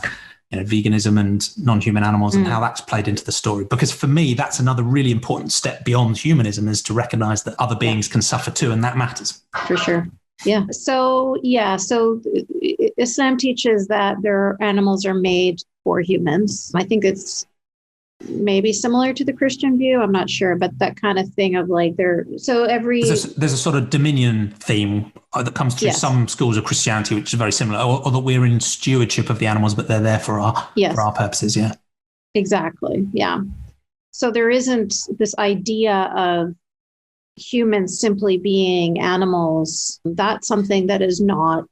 veganism and non-human animals, and how that's played into the story. Because for me, that's another really important step beyond humanism, is to recognize that other beings can suffer too, and that matters. For sure. Yeah. So Islam teaches that their animals are made for humans. I think it's maybe similar to the Christian view. I'm not sure, but that kind of thing of like there's a sort of dominion theme that comes through some schools of Christianity, which is very similar, or that we're in stewardship of the animals, but they're there for our purposes. Yeah. Exactly. Yeah. So there isn't this idea of humans simply being animals. That's something that is not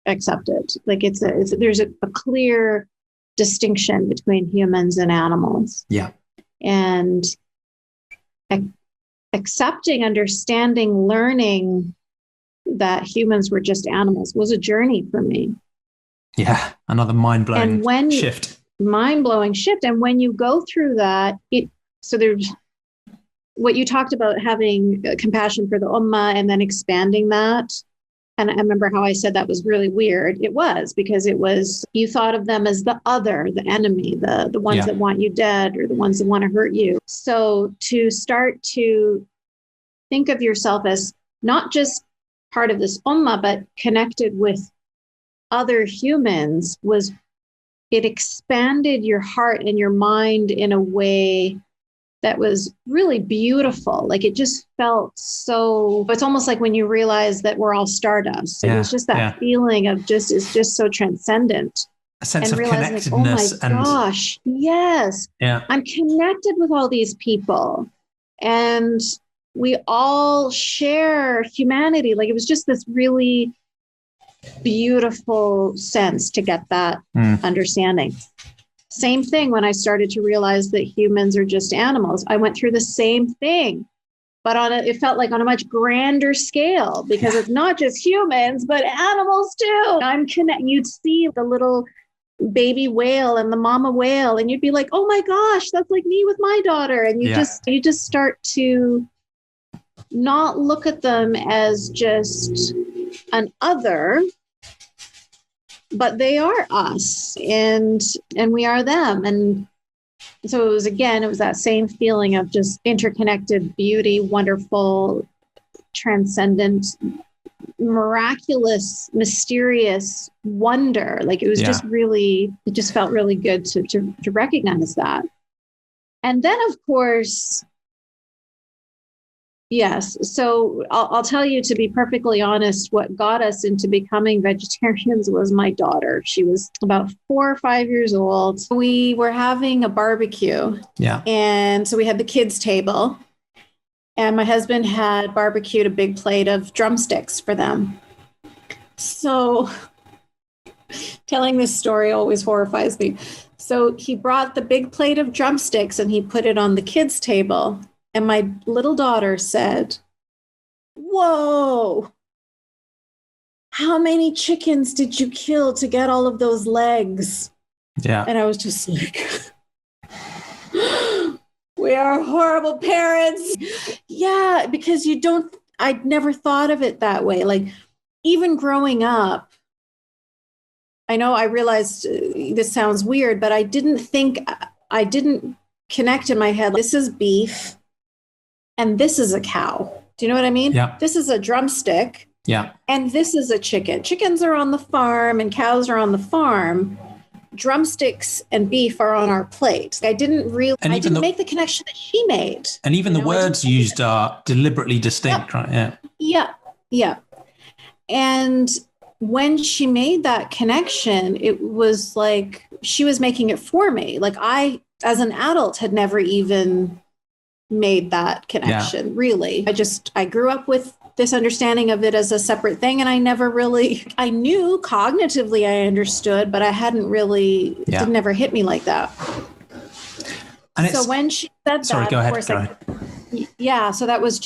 accepted. Like there's a clear distinction between humans and animals. Yeah. And accepting, understanding, learning that humans were just animals was a journey for me. Yeah. Another mind-blowing shift. Mind-blowing shift. And when you go through that, so there's what you talked about, having compassion for the ummah and then expanding that. And I remember how I said that was really weird. It was, because it was, you thought of them as the other, the enemy, the ones that want you dead, or the ones that want to hurt you. So to start to think of yourself as not just part of this ummah, but connected with other humans, it expanded your heart and your mind in a way that was really beautiful. Like, it just felt so, it's almost like when you realize that we're all stardust. It was just that feeling of it's just so transcendent. A sense of connectedness. Like, oh my gosh, yes. Yeah. I'm connected with all these people. And we all share humanity. Like, it was just this really beautiful sense to get that understanding. Same thing when I started to realize that humans are just animals. I went through the same thing, but it felt like on a much grander scale, because it's not just humans, but animals too. You'd see the little baby whale and the mama whale, and you'd be like, oh my gosh, that's like me with my daughter. And you just start to not look at them as just an other, but they are us, and we are them. And so it was that same feeling of just interconnected beauty, wonderful, transcendent, miraculous, mysterious wonder. Like, it was just really, it just felt really good to recognize that. And then, of course, yes. So I'll tell you, to be perfectly honest, what got us into becoming vegetarians was my daughter. She was about 4 or 5 years old. We were having a barbecue. Yeah. And so we had the kids' table, and my husband had barbecued a big plate of drumsticks for them. So telling this story always horrifies me. So he brought the big plate of drumsticks and he put it on the kids' table. And my little daughter said, "Whoa, how many chickens did you kill to get all of those legs?" Yeah. And I was just like, we are horrible parents. Yeah, because I'd never thought of it that way. Like, even growing up, I know I realized this sounds weird, but I didn't connect in my head, this is beef. And this is a cow. Do you know what I mean? Yeah. This is a drumstick. Yeah. And this is a chicken. Chickens are on the farm and cows are on the farm. Drumsticks and beef are on our plate. I didn't make the connection that she made. And even the words used are deliberately distinct, right? Yeah. Yeah. Yeah. And when she made that connection, it was like she was making it for me. Like, I, as an adult, had never even made that connection, really. I grew up with this understanding of it as a separate thing, and I knew cognitively I understood, but I hadn't really, it didn't ever hit me like that. And so when she said that, go ahead. So that was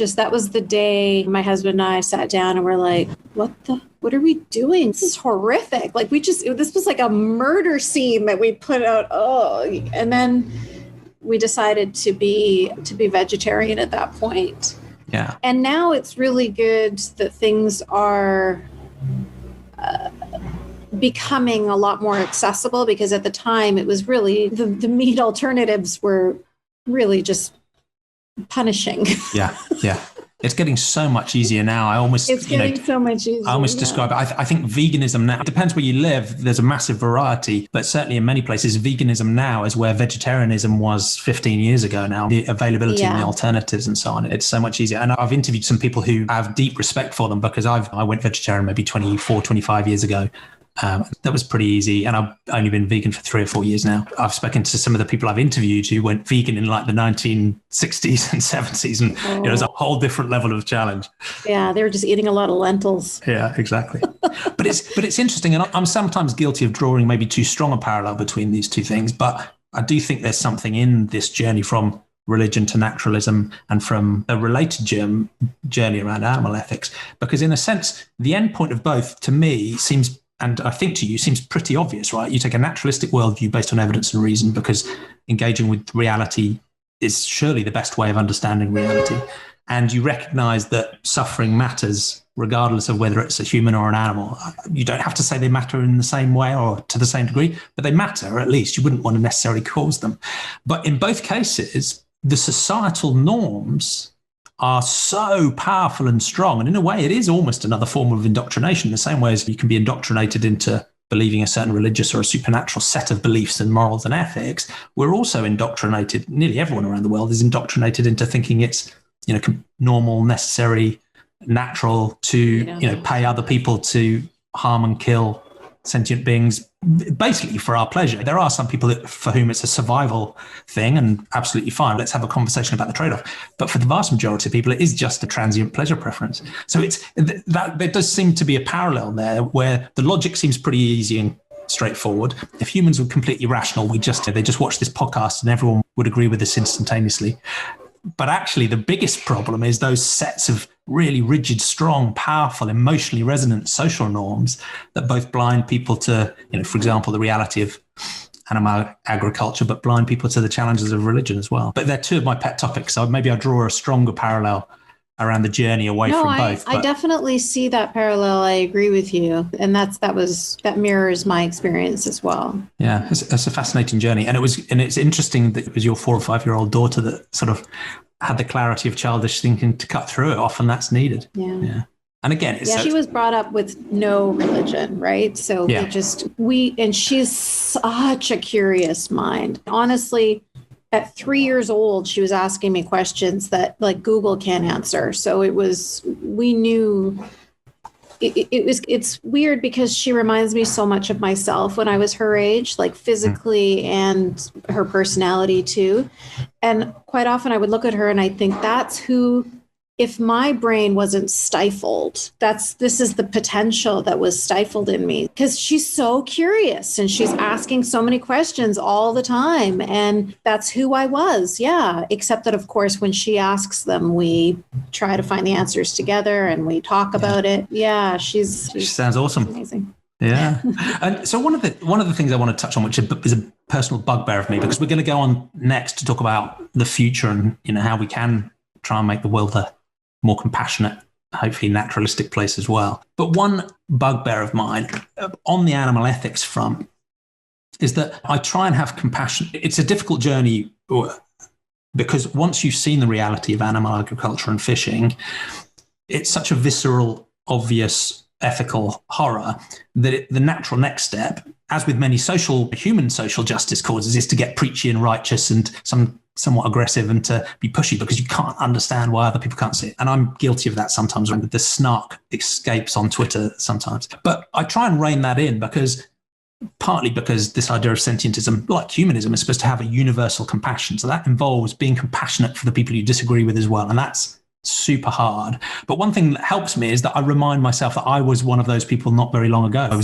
the day my husband and I sat down and we're like, what are we doing? This is horrific. Like, this was like a murder scene that we put out. Oh, and then we decided to be vegetarian at that point. Yeah. And now it's really good that things are becoming a lot more accessible, because at the time it was really, the meat alternatives were really just punishing. Yeah. Yeah. It's getting so much easier now. So much easier. I almost describe it. I think veganism now, it depends where you live. There's a massive variety, but certainly in many places, veganism now is where vegetarianism was 15 years ago now. The availability and the alternatives and so on. It's so much easier. And I've interviewed some people who have deep respect for them, because I went vegetarian maybe 24, 25 years ago. That was pretty easy. And I've only been vegan for 3 or 4 years now. I've spoken to some of the people I've interviewed who went vegan in like the 1960s and 70s. And it was a whole different level of challenge. Yeah, they were just eating a lot of lentils. Yeah, exactly. But it's interesting, and I'm sometimes guilty of drawing maybe too strong a parallel between these two things. But I do think there's something in this journey from religion to naturalism and from a related journey around animal ethics, because in a sense, the end point of both to me seems, and I think to you, seems pretty obvious, right? You take a naturalistic worldview based on evidence and reason, because engaging with reality is surely the best way of understanding reality. And you recognize that suffering matters regardless of whether it's a human or an animal. You don't have to say they matter in the same way or to the same degree, but they matter at least. You wouldn't want to necessarily cause them. But in both cases, the societal norms are so powerful and strong. And in a way, it is almost another form of indoctrination, the same way as you can be indoctrinated into believing a certain religious or a supernatural set of beliefs and morals and ethics. We're also indoctrinated, nearly everyone around the world is indoctrinated into thinking it's, normal, necessary, natural to, pay other people to harm and kill sentient beings, basically for our pleasure. There are some people for whom it's a survival thing, and absolutely fine. Let's have a conversation about the trade-off. But for the vast majority of people, it is just a transient pleasure preference. So there does seem to be a parallel there where the logic seems pretty easy and straightforward. If humans were completely rational, they just watch this podcast and everyone would agree with this instantaneously. But actually, the biggest problem is those sets of really rigid, strong, powerful, emotionally resonant social norms that both blind people to, for example, the reality of animal agriculture, but blind people to the challenges of religion as well. But they're two of my pet topics. So maybe I draw a stronger parallel around the journey away from both. I definitely see that parallel. I agree with you. And that mirrors my experience as well. Yeah, it's a fascinating journey. And it's interesting that it was your 4 or 5 year old daughter that sort of had the clarity of childish thinking to cut through it. Often that's needed. Yeah. And again, she was brought up with no religion, right? So she's such a curious mind. Honestly, at 3 years old, she was asking me questions that like Google can't answer. So we knew it's weird because she reminds me so much of myself when I was her age, like physically and her personality too. And quite often I would look at her and I think that's who, if my brain wasn't stifled, this is the potential that was stifled in me, because she's so curious and she's asking so many questions all the time. And that's who I was. Yeah. Except that, of course, when she asks them, we try to find the answers together and we talk about it. Yeah. She sounds awesome. Amazing. Yeah. And so one of the things I want to touch on, which is a personal bugbear of me, because we're going to go on next to talk about the future and, how we can try and make the world a more compassionate, hopefully naturalistic place as well. But one bugbear of mine on the animal ethics front is that I try and have compassion. It's a difficult journey because once you've seen the reality of animal agriculture and fishing, it's such a visceral, obvious, ethical horror that the natural next step, as with many human social justice causes, is to get preachy and righteous and somewhat aggressive and to be pushy because you can't understand why other people can't see it. And I'm guilty of that sometimes when the snark escapes on Twitter sometimes. But I try and rein that in partly because this idea of sentientism, like humanism, is supposed to have a universal compassion. So that involves being compassionate for the people you disagree with as well. And that's super hard. But one thing that helps me is that I remind myself that I was one of those people not very long ago.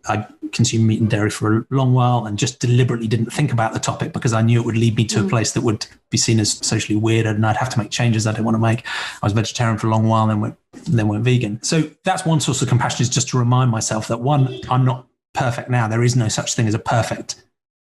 I consumed meat and dairy for a long while and just deliberately didn't think about the topic because I knew it would lead me to a place that would be seen as socially weird and I'd have to make changes I didn't want to make. I was vegetarian for a long while and then went vegan. So that's one source of compassion, is just to remind myself that one, I'm not perfect now. There is no such thing as a perfect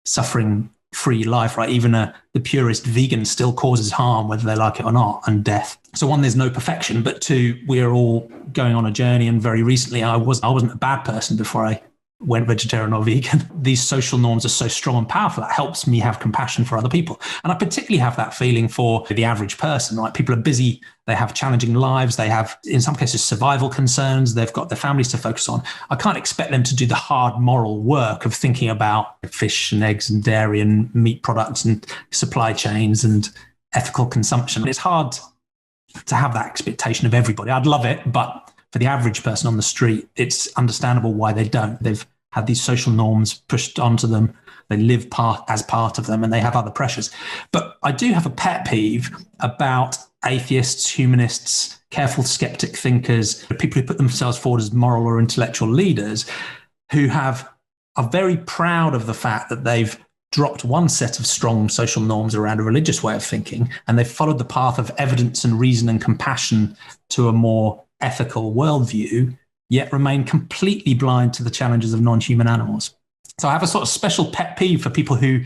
suffering-free life, right? Even the purest vegan still causes harm, whether they like it or not, and death. So one, there's no perfection, but two, we're all going on a journey. And very recently, I wasn't a bad person before I went vegetarian or vegan. These social norms are so strong and powerful. That helps me have compassion for other people. And I particularly have that feeling for the average person, right? People are busy. They have challenging lives. They have, in some cases, survival concerns. They've got their families to focus on. I can't expect them to do the hard moral work of thinking about fish and eggs and dairy and meat products and supply chains and ethical consumption. It's hard to have that expectation of everybody. I'd love it, but for the average person on the street, it's understandable why they don't. They've had these social norms pushed onto them. They live as part of them and they have other pressures. But I do have a pet peeve about atheists, humanists, careful skeptic thinkers, people who put themselves forward as moral or intellectual leaders, who are very proud of the fact that they've dropped one set of strong social norms around a religious way of thinking, and they've followed the path of evidence and reason and compassion to a more ethical worldview, yet remain completely blind to the challenges of non-human animals. So I have a sort of special pet peeve for people who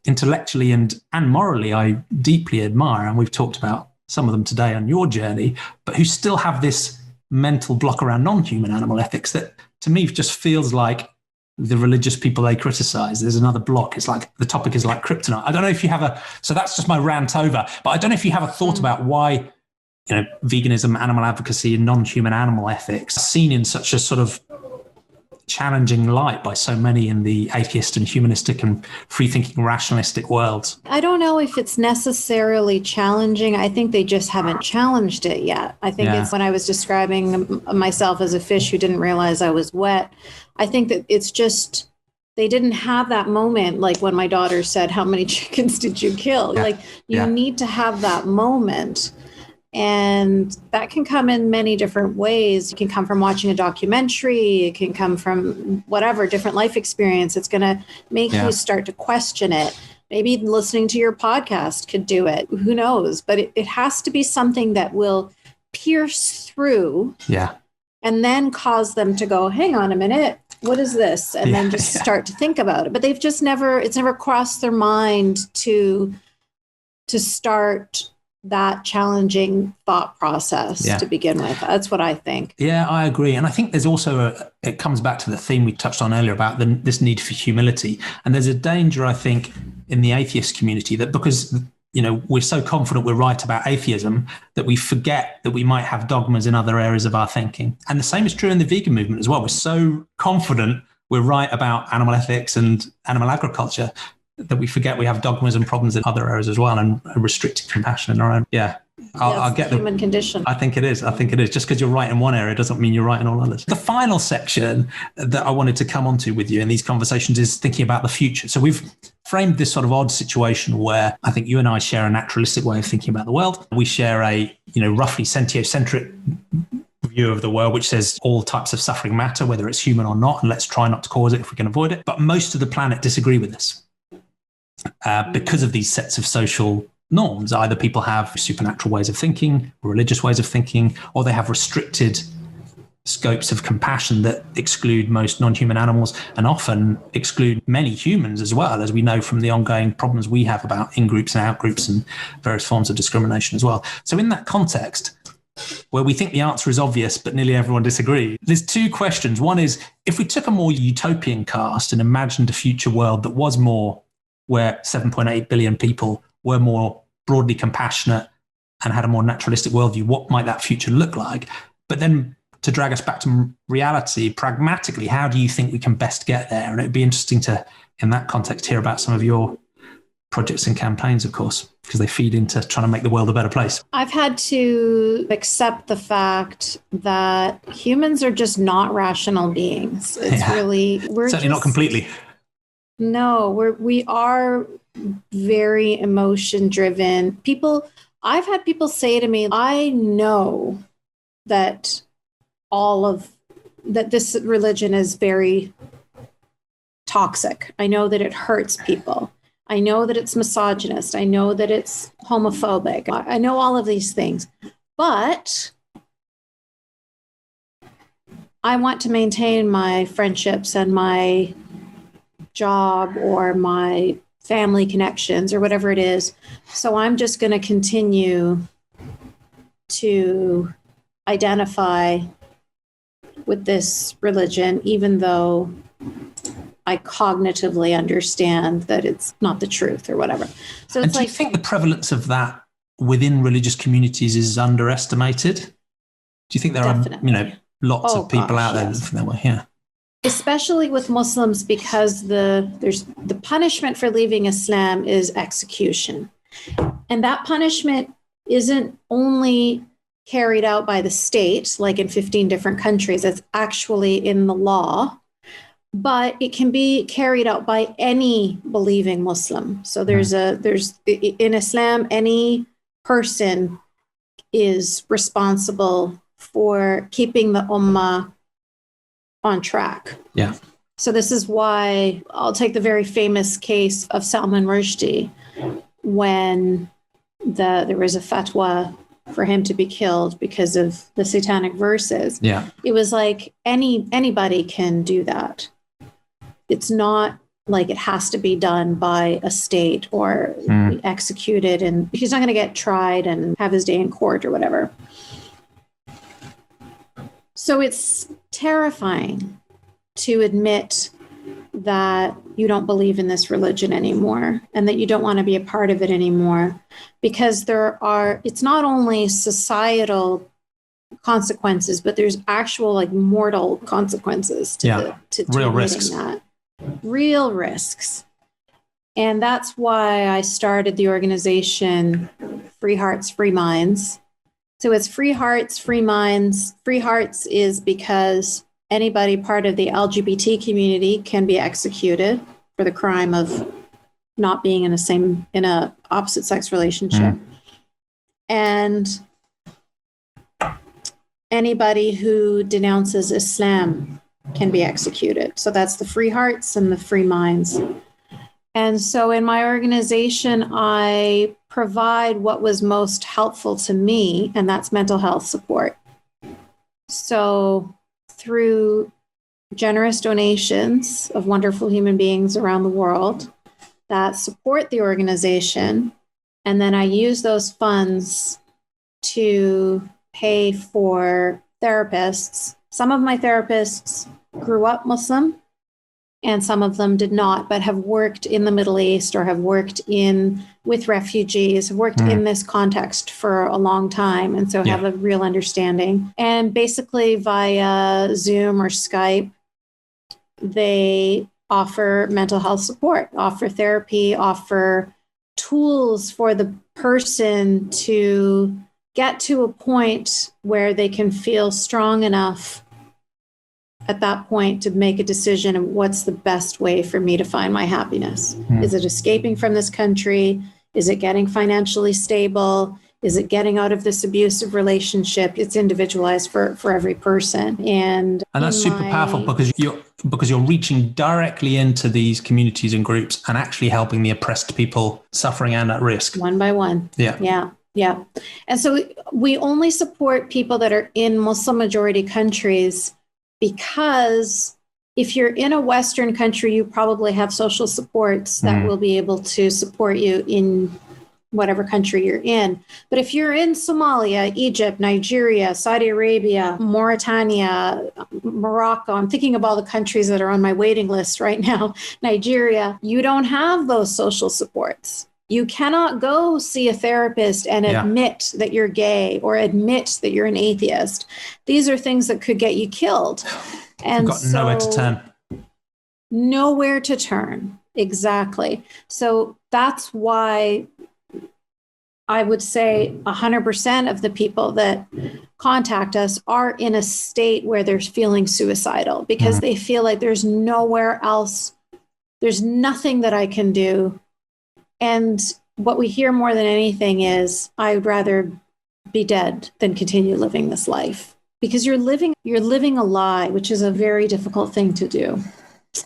intellectually and morally I deeply admire, and we've talked about some of them today on your journey, but who still have this mental block around non-human animal ethics that to me just feels like the religious people they criticize. There's another block. It's like the topic is like kryptonite. I don't know if you have so that's just my rant over, but I don't know if you have a thought about why, veganism, animal advocacy, and non-human animal ethics are seen in such a sort of challenging light by so many in the atheist and humanistic and free-thinking rationalistic worlds. I don't know if it's necessarily challenging. I think they just haven't challenged it yet. I think it's when I was describing myself as a fish who didn't realize I was wet. I think that it's just, they didn't have that moment, like when my daughter said, "How many chickens did you kill?" Yeah. Like you need to have that moment. And that can come in many different ways. It can come from watching a documentary. It can come from whatever, different life experience. It's going to make you start to question it. Maybe listening to your podcast could do it. Who knows? But it has to be something that will pierce through and then cause them to go, hang on a minute, what is this? And then just start to think about it. But they've just it's never crossed their mind to start that challenging thought process to begin with. That's what I think. Yeah, I agree. And I think there's also it comes back to the theme we touched on earlier about this need for humility. And there's a danger, I think, in the atheist community that because, we're so confident we're right about atheism that we forget that we might have dogmas in other areas of our thinking. And the same is true in the vegan movement as well. We're so confident we're right about animal ethics and animal agriculture that we forget we have dogmas and problems in other areas as well, and restricted compassion in our own. I'll get the human condition. I think it is. Just because you're right in one area doesn't mean you're right in all others. The final section that I wanted to come onto with you in these conversations is thinking about the future. So we've framed this sort of odd situation where I think you and I share a naturalistic way of thinking about the world. We share a, roughly sentiocentric view of the world, which says all types of suffering matter, whether it's human or not, and let's try not to cause it if we can avoid it. But most of the planet disagree with this. Because of these sets of social norms. Either people have supernatural ways of thinking, religious ways of thinking, or they have restricted scopes of compassion that exclude most non-human animals and often exclude many humans as well, as we know from the ongoing problems we have about in-groups and out-groups and various forms of discrimination as well. So in that context, where we think the answer is obvious, but nearly everyone disagrees, there's two questions. One is, if we took a more utopian cast and imagined a future world that was more where 7.8 billion people were more broadly compassionate and had a more naturalistic worldview, what might that future look like? But then to drag us back to reality, pragmatically, how do you think we can best get there? And it'd be interesting to, in that context, hear about some of your projects and campaigns, of course, because they feed into trying to make the world a better place. I've had to accept the fact that humans are just not rational beings. It's really, we're certainly not completely. No, we are very emotion driven. I've had people say to me, I know that that this religion is very toxic. I know that it hurts people. I know that it's misogynist. I know that it's homophobic. I know all of these things, but I want to maintain my friendships and my job or my family connections or whatever it is. So I'm just going to continue to identify with this religion, even though I cognitively understand that it's not the truth or whatever. So it's do you think the prevalence of that within religious communities is underestimated? Do you think there are, lots of people out there that think that way? Yeah. Especially with Muslims, because the punishment for leaving Islam is execution. And that punishment isn't only carried out by the state, like in 15 different countries. It's actually in the law, but it can be carried out by any believing Muslim. So there's in Islam, any person is responsible for keeping the ummah on track. Yeah. So this is why I'll take the very famous case of Salman Rushdie, when there was a fatwa for him to be killed because of the satanic verses. Yeah. It was like anybody can do that. It's not like it has to be done by a state or be executed, and he's not going to get tried and have his day in court or whatever. So it's terrifying to admit that you don't believe in this religion anymore and that you don't want to be a part of it anymore, because it's not only societal consequences, but there's actual like mortal consequences to real risks. That. Real risks. And that's why I started the organization Free Hearts, Free Minds. So it's Free Hearts, Free Minds. Free Hearts is because anybody part of the LGBT community can be executed for the crime of not being in a opposite sex relationship. And anybody who denounces Islam can be executed. So that's the Free Hearts and the Free Minds. And so in my organization, I provide what was most helpful to me, and that's mental health support. So through generous donations of wonderful human beings around the world that support the organization, and then I use those funds to pay for therapists. Some of my therapists grew up Muslim, and some of them did not, but have worked in the Middle East or have worked with refugees, have worked in this context for a long time, and so have a real understanding. And basically via Zoom or Skype, they offer mental health support, offer therapy, offer tools for the person to get to a point where they can feel strong enough at that point to make a decision of what's the best way for me to find my happiness. Is it escaping from this country? Is it getting financially stable? Is it getting out of this abusive relationship? It's individualized for every person. And that's super powerful because you're reaching directly into these communities and groups and actually helping the oppressed people suffering and at risk. One by one. Yeah. And so we only support people that are in Muslim majority countries, because if you're in a Western country, you probably have social supports that will be able to support you in whatever country you're in. But if you're in Somalia, Egypt, Nigeria, Saudi Arabia, Mauritania, Morocco, I'm thinking of all the countries that are on my waiting list right now, Nigeria, you don't have those social supports. You cannot go see a therapist and admit that you're gay or admit that you're an atheist. These are things that could get you killed. And you've got nowhere to turn. Nowhere to turn. Exactly. So that's why I would say 100% of the people that contact us are in a state where they're feeling suicidal, because they feel like there's nowhere else. There's nothing that I can do. And what we hear more than anything is, I would rather be dead than continue living this life, because you're living a lie, which is a very difficult thing to do.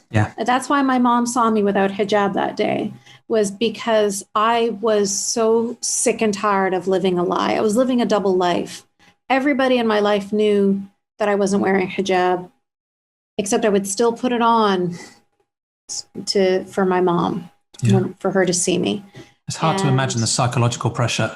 Yeah. That's why my mom saw me without hijab that day, was because I was so sick and tired of living a lie. I was living a double life. Everybody in my life knew that I wasn't wearing hijab, except I would still put it on for my mom. For her to see me. It's hard to imagine the psychological pressure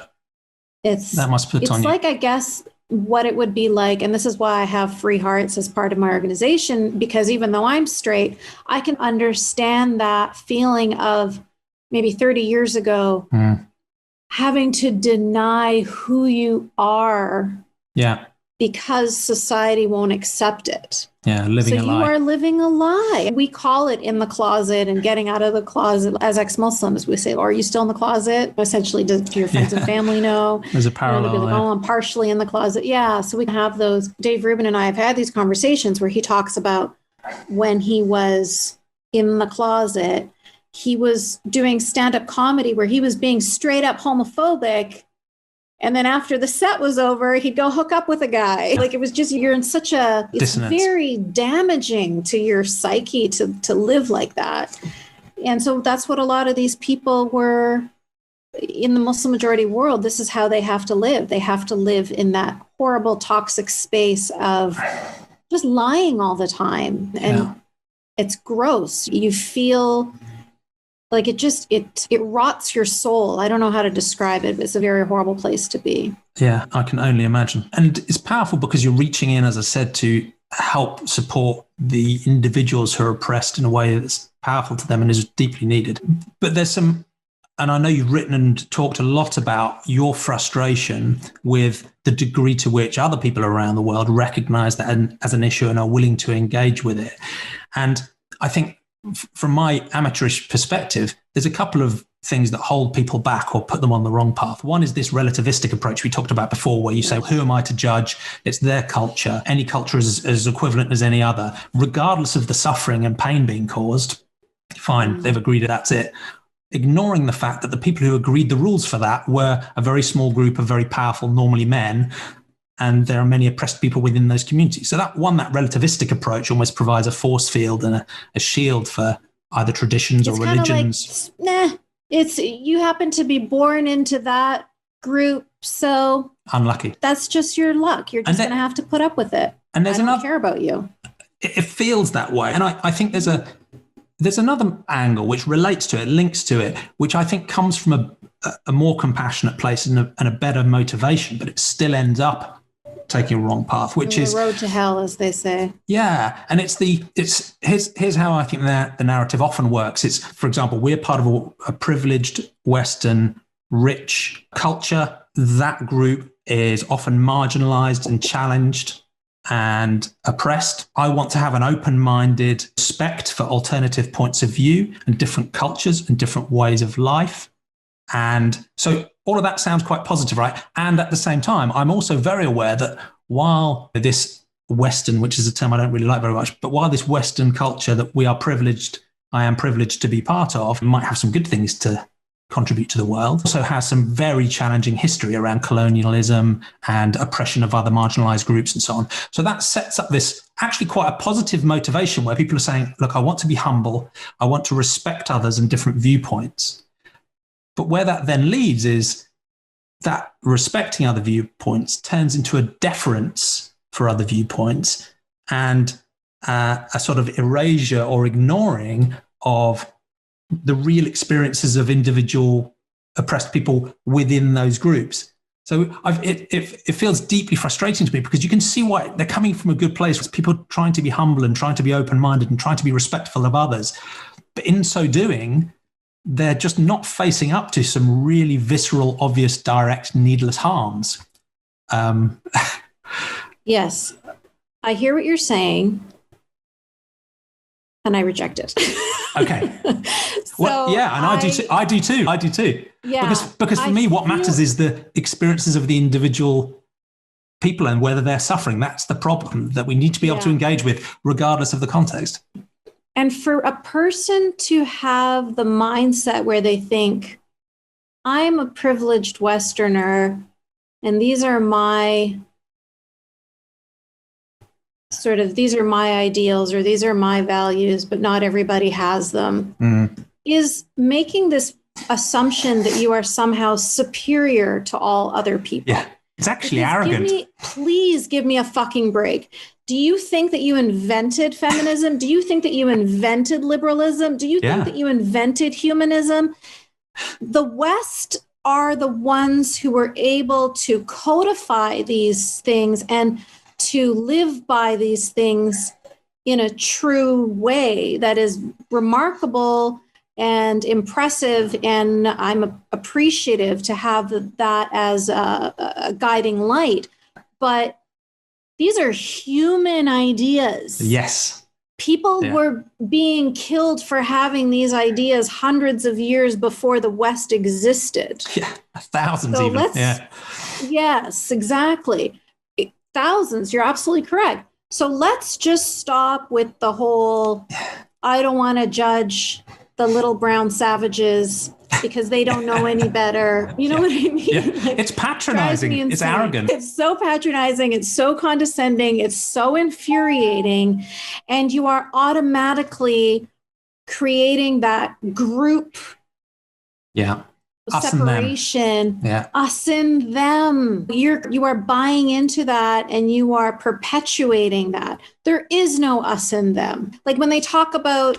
that must put on you. It's like, I guess, what it would be like, and this is why I have Free Hearts as part of my organization, because even though I'm straight, I can understand that feeling of maybe 30 years ago having to deny who you are because society won't accept it. Living a lie. So you are living a lie. We call it in the closet and getting out of the closet as ex-Muslims. We say, are you still in the closet? Essentially, do your friends and family know? There's a parallel. They'll be like, I'm partially in the closet. Yeah. So we have those. Dave Rubin and I have had these conversations where he talks about when he was in the closet, he was doing stand-up comedy where he was being straight up homophobic, And then after the set was over, he'd go hook up with a guy. Like, it was just, you're in such a, it's dissonance. very damaging to your psyche to live like that. And so that's what a lot of these people were in the Muslim majority world. This is how they have to live. They have to live in that horrible, toxic space of just lying all the time. And it's gross. You feel like it rots your soul. I don't know how to describe it, but it's a very horrible place to be. Yeah, I can only imagine. And it's powerful because you're reaching in, as I said, to help support the individuals who are oppressed in a way that's powerful to them and is deeply needed. But there's some, and I know you've written and talked a lot about your frustration with the degree to which other people around the world recognize that as an issue and are willing to engage with it. And I think from my amateurish perspective, there's a couple of things that hold people back or put them on the wrong path. One is this relativistic approach we talked about before, where you say, who am I to judge? It's their culture. Any culture is as equivalent as any other, regardless of the suffering and pain being caused. Fine, they've agreed that's it. Ignoring the fact that the people who agreed the rules for that were a very small group of very powerful, normally men, and there are many oppressed people within those communities. So that relativistic approach almost provides a force field and a shield for either traditions or religions. Like, it's you happen to be born into that group, so unlucky. That's just your luck. You're just going to have to put up with it. And I don't care about you. It feels that way, and I think there's another angle which relates to it, links to it, which I think comes from a more compassionate place and a better motivation, but it still ends up taking a wrong path, which is the road to hell, as they say. Yeah, and here's how I think that the narrative often works. It's, for example, we're part of a privileged Western rich culture. That group is often marginalized and challenged and oppressed. I want to have an open-minded respect for alternative points of view and different cultures and different ways of life. And so all of that sounds quite positive, right? And at the same time, I'm also very aware that while this Western, which is a term I don't really like very much, but while this Western culture that I am privileged to be part of, might have some good things to contribute to the world, also has some very challenging history around colonialism and oppression of other marginalized groups and so on. So that sets up this actually quite a positive motivation where people are saying, look, I want to be humble. I want to respect others and different viewpoints. But where that then leads is that respecting other viewpoints turns into a deference for other viewpoints and a sort of erasure or ignoring of the real experiences of individual oppressed people within those groups. So it feels deeply frustrating to me because you can see why they're coming from a good place. It's people trying to be humble and trying to be open-minded and trying to be respectful of others. But in so doing, they're just not facing up to some really visceral, obvious, direct, needless harms. Yes, I hear what you're saying, and I reject it. Okay. Well, yeah, and I do too. Yeah, because for me, what matters is the experiences of the individual people and whether they're suffering. That's the problem that we need to be able to engage with, regardless of the context. And for a person to have the mindset where they think, I'm a privileged Westerner, and these are my ideals, or these are my values, but not everybody has them, is making this assumption that you are somehow superior to all other people. Yeah, it's actually arrogant. Please give me a fucking break. Do you think that you invented feminism? Do you think that you invented liberalism? Do you think that you invented humanism? The West are the ones who were able to codify these things and to live by these things in a true way that is remarkable and impressive. And I'm appreciative to have that as a guiding light. But these are human ideas. Yes. People were being killed for having these ideas hundreds of years before the West existed. Yeah, thousands even. Yes, exactly. Thousands, you're absolutely correct. So let's just stop with the whole, I don't want to judge the little brown savages. because they don't know any better. You know what I mean? Yeah. Like, It's patronizing. It's arrogant. It's so patronizing. It's so condescending. It's so infuriating. And you are automatically creating that group separation, us and them. You are buying into that, and you are perpetuating that. There is no us and them. Like when they talk about,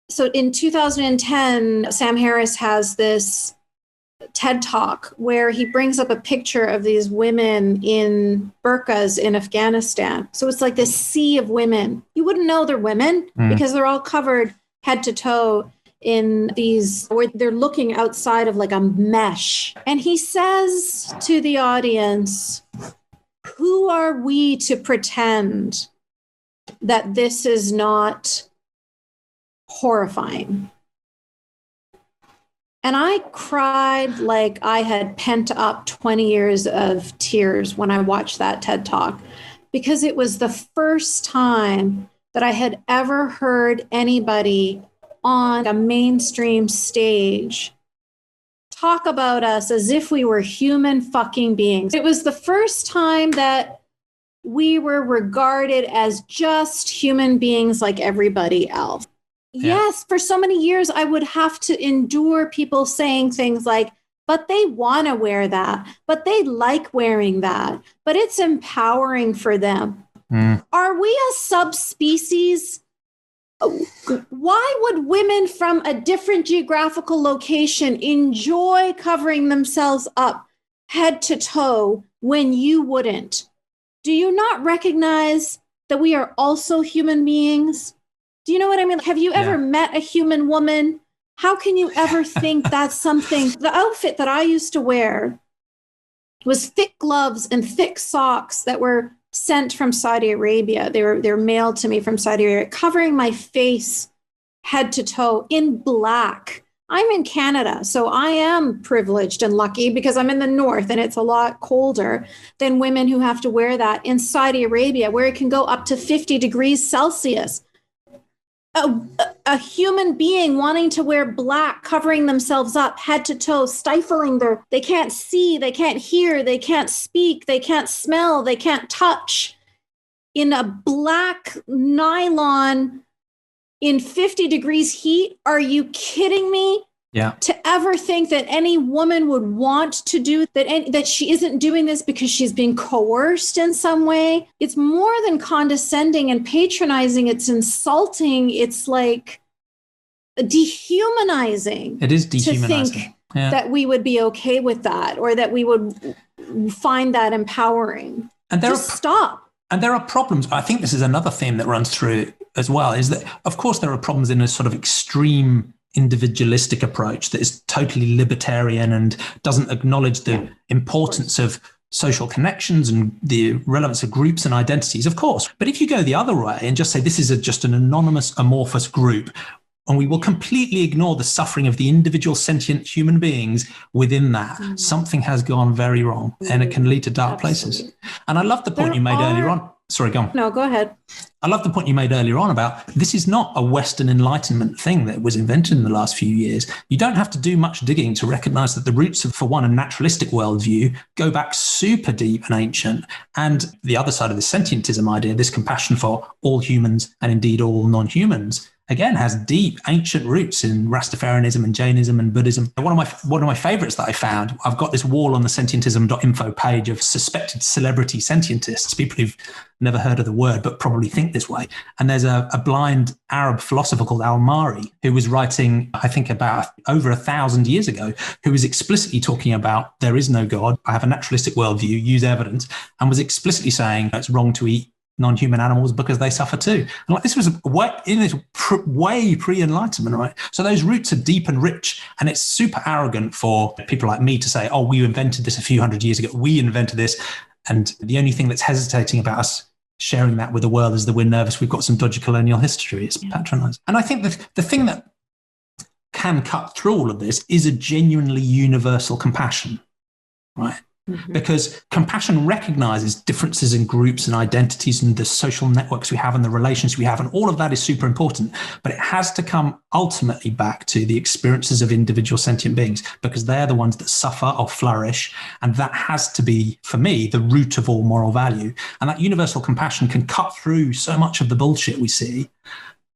so in 2010, Sam Harris has this TED Talk where he brings up a picture of these women in burqas in Afghanistan. So it's like this sea of women. You wouldn't know they're women because they're all covered head to toe in these, where they're looking outside of like a mesh. And he says to the audience, who are we to pretend that this is not horrifying? And I cried like I had pent up 20 years of tears when I watched that TED Talk, because it was the first time that I had ever heard anybody on a mainstream stage talk about us as if we were human fucking beings. It was the first time that we were regarded as just human beings like everybody else. Yeah. Yes, for so many years, I would have to endure people saying things like, but they want to wear that, but they like wearing that, but it's empowering for them. Are we a subspecies? Why would women from a different geographical location enjoy covering themselves up head to toe when you wouldn't? Do you not recognize that we are also human beings? Do you know what I mean? Have you ever met a human woman? How can you ever think that's something? The outfit that I used to wear was thick gloves and thick socks that were sent from Saudi Arabia. They were mailed to me from Saudi Arabia, covering my face head to toe in black. I'm in Canada, so I am privileged and lucky because I'm in the north and it's a lot colder than women who have to wear that in Saudi Arabia, where it can go up to 50 degrees Celsius. A human being wanting to wear black, covering themselves up head to toe, stifling they can't see, they can't hear, they can't speak, they can't smell, they can't touch, in a black nylon in 50 degrees heat. Are you kidding me? Yeah. To ever think that any woman would want to do that, that she isn't doing this because she's being coerced in some way. It's more than condescending and patronizing. It's insulting. It's like dehumanizing. It is dehumanizing. To think that we would be okay with that, or that we would find that empowering. And stop. And there are problems. I think this is another theme that runs through it as well, is that, of course, there are problems in a sort of extreme individualistic approach that is totally libertarian and doesn't acknowledge the importance of social connections and the relevance of groups and identities, of course. But if you go the other way and just say this is just an anonymous, amorphous group, and we will completely ignore the suffering of the individual sentient human beings within that, something has gone very wrong, and it can lead to dark places. And I love the point you made earlier on. Sorry, go on. No, go ahead. I love the point you made earlier on about this is not a Western Enlightenment thing that was invented in the last few years. You don't have to do much digging to recognize that the roots of, for one, a naturalistic worldview go back super deep and ancient. And the other side of the sentientism idea, this compassion for all humans and indeed all non-humans, again, has deep ancient roots in Rastafarianism and Jainism and Buddhism. One of my favorites that I found, I've got this wall on the sentientism.info page of suspected celebrity sentientists, people who've never heard of the word but probably think this way. And there's a blind Arab philosopher called Al-Mari who was writing, I think, about over 1,000 years ago, who was explicitly talking about there is no God, I have a naturalistic worldview, use evidence, and was explicitly saying it's wrong to eat non-human animals because they suffer too. And like, this was way pre-Enlightenment, right? So those roots are deep and rich, and it's super arrogant for people like me to say, oh, we invented this a few hundred years ago. We invented this. And the only thing that's hesitating about us sharing that with the world is that we're nervous we've got some dodgy colonial history. It's patronizing. And I think the thing that can cut through all of this is a genuinely universal compassion, right? because compassion recognizes differences in groups and identities and the social networks we have and the relations we have. And all of that is super important. But it has to come ultimately back to the experiences of individual sentient beings, because they're the ones that suffer or flourish. And that has to be, for me, the root of all moral value. And that universal compassion can cut through so much of the bullshit we see,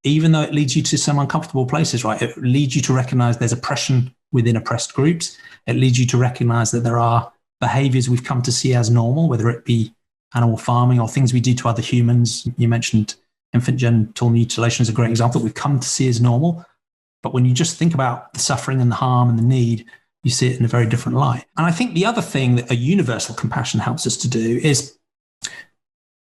even though it leads you to some uncomfortable places, right? It leads you to recognize there's oppression within oppressed groups. It leads you to recognize that there are behaviors we've come to see as normal, whether it be animal farming or things we do to other humans. You mentioned infant genital mutilation as a great example that we've come to see as normal. But when you just think about the suffering and the harm and the need, you see it in a very different light. And I think the other thing that a universal compassion helps us to do is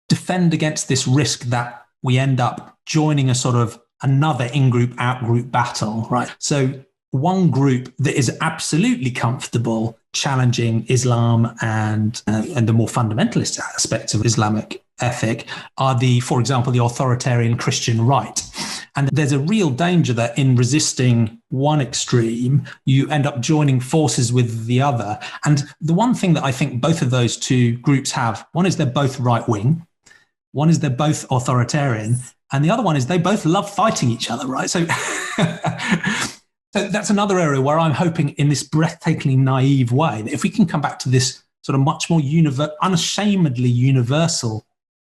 defend against this risk that we end up joining a sort of another in-group, out-group battle, right? So one group that is absolutely comfortable challenging Islam and the more fundamentalist aspects of Islamic ethic are for example, the authoritarian Christian right. And there's a real danger that in resisting one extreme, you end up joining forces with the other. And the one thing that I think both of those two groups have, one is they're both right-wing, one is they're both authoritarian, and the other one is they both love fighting each other, right? So so that's another area where I'm hoping in this breathtakingly naive way that if we can come back to this sort of much more unashamedly universal,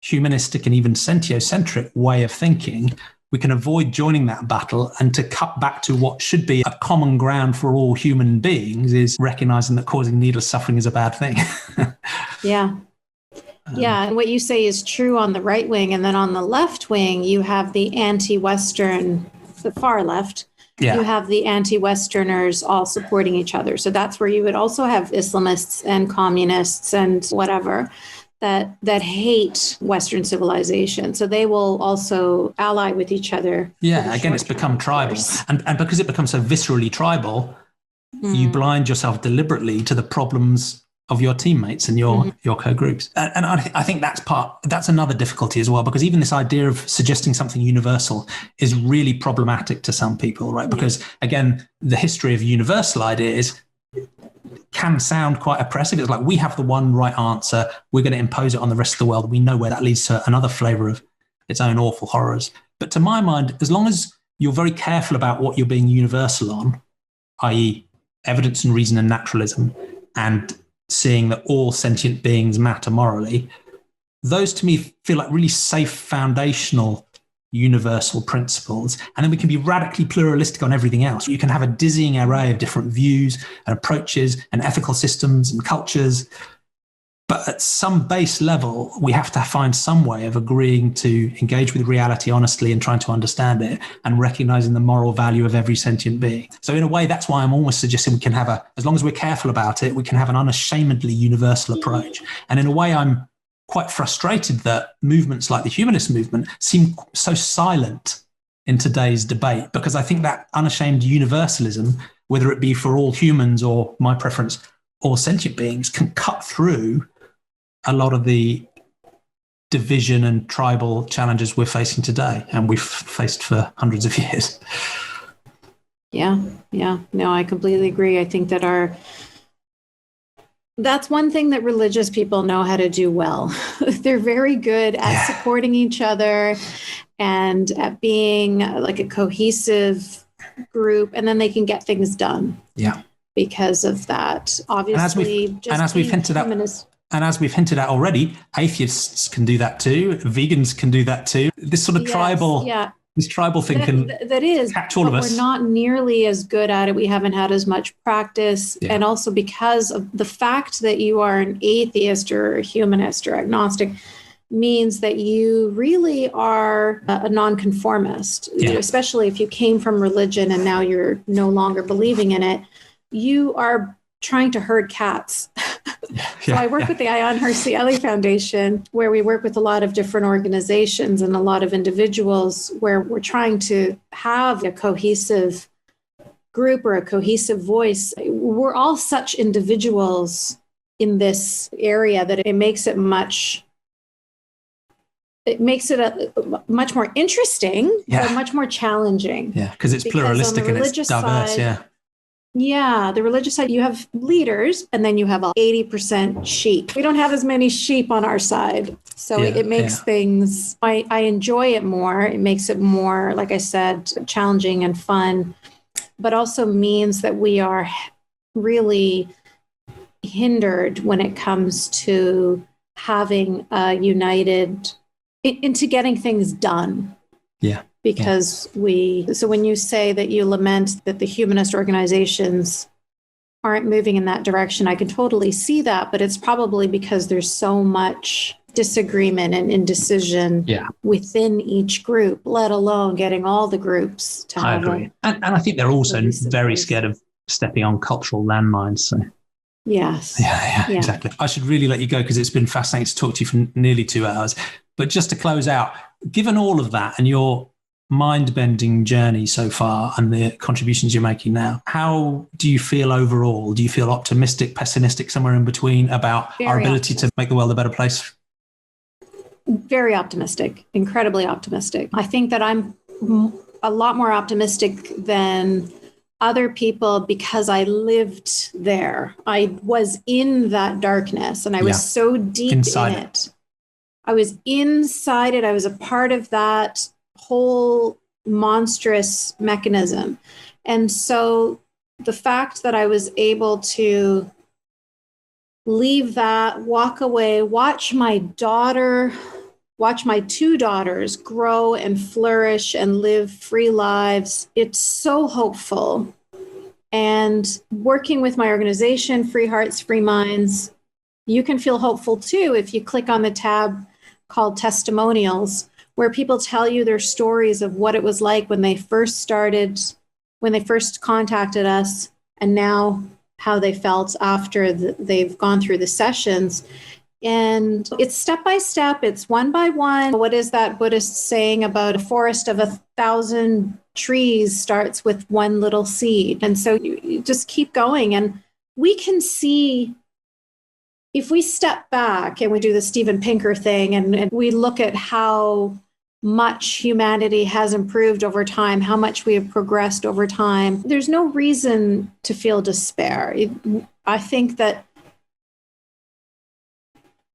humanistic and even sentiocentric way of thinking, we can avoid joining that battle and to cut back to what should be a common ground for all human beings is recognizing that causing needless suffering is a bad thing. Yeah. Yeah. And what you say is true on the right wing. And then on the left wing, you have the anti-Western, the far left. Yeah. You have the anti-Westerners all supporting each other. So that's where you would also have Islamists and communists and whatever that hate Western civilization. So they will also ally with each other. Yeah, again, it's become tribal. And because it becomes so viscerally tribal, you blind yourself deliberately to the problems of your teammates and your co-groups. And I think that's another difficulty as well, because even this idea of suggesting something universal is really problematic to some people, right? Because again, the history of universal ideas can sound quite oppressive. It's like, we have the one right answer, we're going to impose it on the rest of the world. We know where that leads to another flavor of its own awful horrors. But to my mind, as long as you're very careful about what you're being universal on, i.e. evidence and reason and naturalism, and seeing that all sentient beings matter morally, those to me feel like really safe foundational universal principles. And then we can be radically pluralistic on everything else. You can have a dizzying array of different views and approaches and ethical systems and cultures. But at some base level, we have to find some way of agreeing to engage with reality honestly and trying to understand it and recognizing the moral value of every sentient being. So in a way, that's why I'm almost suggesting we can have as long as we're careful about it, we can have an unashamedly universal approach. And in a way, I'm quite frustrated that movements like the humanist movement seem so silent in today's debate, because I think that unashamed universalism, whether it be for all humans or my preference, all sentient beings, can cut through a lot of the division and tribal challenges we're facing today, and we've faced for hundreds of years. Yeah. No, I completely agree. I think that that's one thing that religious people know how to do well. They're very good at supporting each other and at being like a cohesive group, and then they can get things done. Yeah. Because of that, obviously, and as we've hinted at already, atheists can do that too. Vegans can do that too. This sort of tribal thing can catch all of us. We're not nearly as good at it. We haven't had as much practice. Yeah. And also because of the fact that you are an atheist or a humanist or agnostic means that you really are a nonconformist, especially if you came from religion and now you're no longer believing in it. You are trying to herd cats. So I work with the Ayaan Hirsi Ali Foundation, where we work with a lot of different organizations and a lot of individuals where we're trying to have a cohesive group or a cohesive voice. We're all such individuals in this area that it makes it much more interesting, but much more challenging. Yeah, because it's pluralistic and it's diverse. Yeah, the religious side, you have leaders and then you have 80% sheep. We don't have as many sheep on our side. So it makes things, I enjoy it more. It makes it more, like I said, challenging and fun, but also means that we are really hindered when it comes to having a united, into getting things done. Yeah. Because so when you say that you lament that the humanist organizations aren't moving in that direction, I can totally see that, but it's probably because there's so much disagreement and indecision within each group, let alone getting all the groups to have. I agree. And I think they're also very scared of stepping on cultural landmines. So. Yes. Yeah, exactly. I should really let you go because it's been fascinating to talk to you for nearly 2 hours. But just to close out, given all of that and your mind-bending journey so far and the contributions you're making now, how do you feel overall? Do you feel optimistic, pessimistic, somewhere in between about our ability to make the world a better place? Very optimistic, incredibly optimistic. I think that I'm a lot more optimistic than other people because I lived there. I was in that darkness and I was so deep in it. I was inside it. I was a part of that whole monstrous mechanism. And so the fact that I was able to leave that, walk away, watch my 2 daughters grow and flourish and live free lives, it's so hopeful. And working with my organization, Free Hearts, Free Minds, you can feel hopeful too if you click on the tab called Testimonials, where people tell you their stories of what it was like when they first contacted us, and now how they felt after they've gone through the sessions. And it's step by step, it's one by one. What is that Buddhist saying about a forest of 1,000 trees starts with one little seed? And so you just keep going. And we can see, if we step back and we do the Steven Pinker thing and we look at how much humanity has improved over time, how much we have progressed over time, there's no reason to feel despair. I think that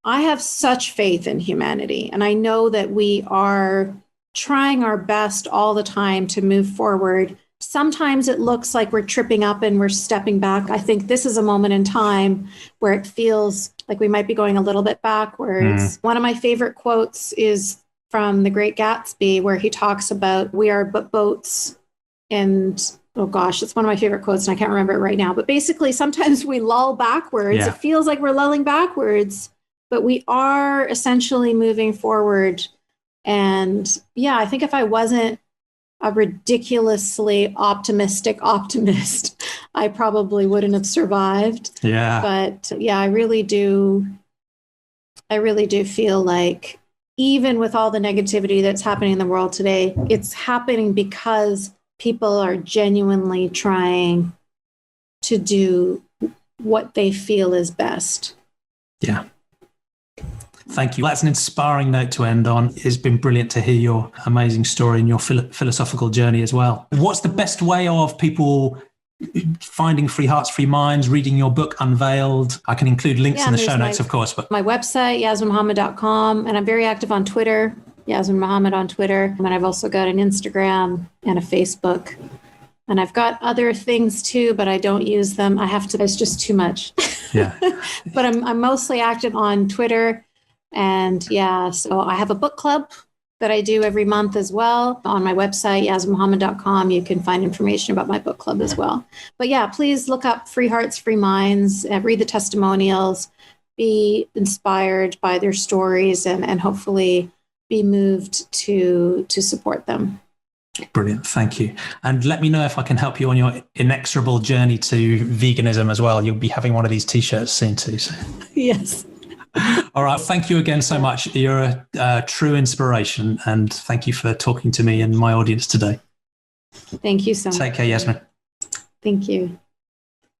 I have such faith in humanity, and I know that we are trying our best all the time to move forward. Sometimes it looks like we're tripping up and we're stepping back. I think this is a moment in time where it feels like we might be going a little bit backwards. One of my favorite quotes is from The Great Gatsby, where he talks about we are but boats. And oh gosh, it's one of my favorite quotes and I can't remember it right now. But basically, sometimes we lull backwards. Yeah. It feels like we're lulling backwards, but we are essentially moving forward. And yeah, I think if I wasn't a ridiculously optimistic optimist, I probably wouldn't have survived. Yeah. But yeah, I really do feel like even with all the negativity that's happening in the world today, it's happening because people are genuinely trying to do what they feel is best. Yeah. Thank you. That's an inspiring note to end on. It's been brilliant to hear your amazing story and your philosophical journey as well. What's the best way of people finding Free Hearts, Free Minds, reading your book, Unveiled? I can include links in the show notes, of course. But my website, yasminemohammed.com, and I'm very active on Twitter, Yasmine Mohammed on Twitter. And I've also got an Instagram and a Facebook. And I've got other things too, but I don't use them. It's just too much. Yeah. But I'm mostly active on Twitter. And yeah, so I have a book club that I do every month as well. On my website, yasminemohammed.com, you can find information about my book club as well. But yeah, please look up Free Hearts, Free Minds, read the testimonials, be inspired by their stories, and hopefully be moved to support them. Brilliant. Thank you. And let me know if I can help you on your inexorable journey to veganism as well. You'll be having one of these T-shirts soon too. So. Yes. All right. Thank you again so much. You're a true inspiration. And thank you for talking to me and my audience today. Thank you so much. Take care, Yasmine. Thank you.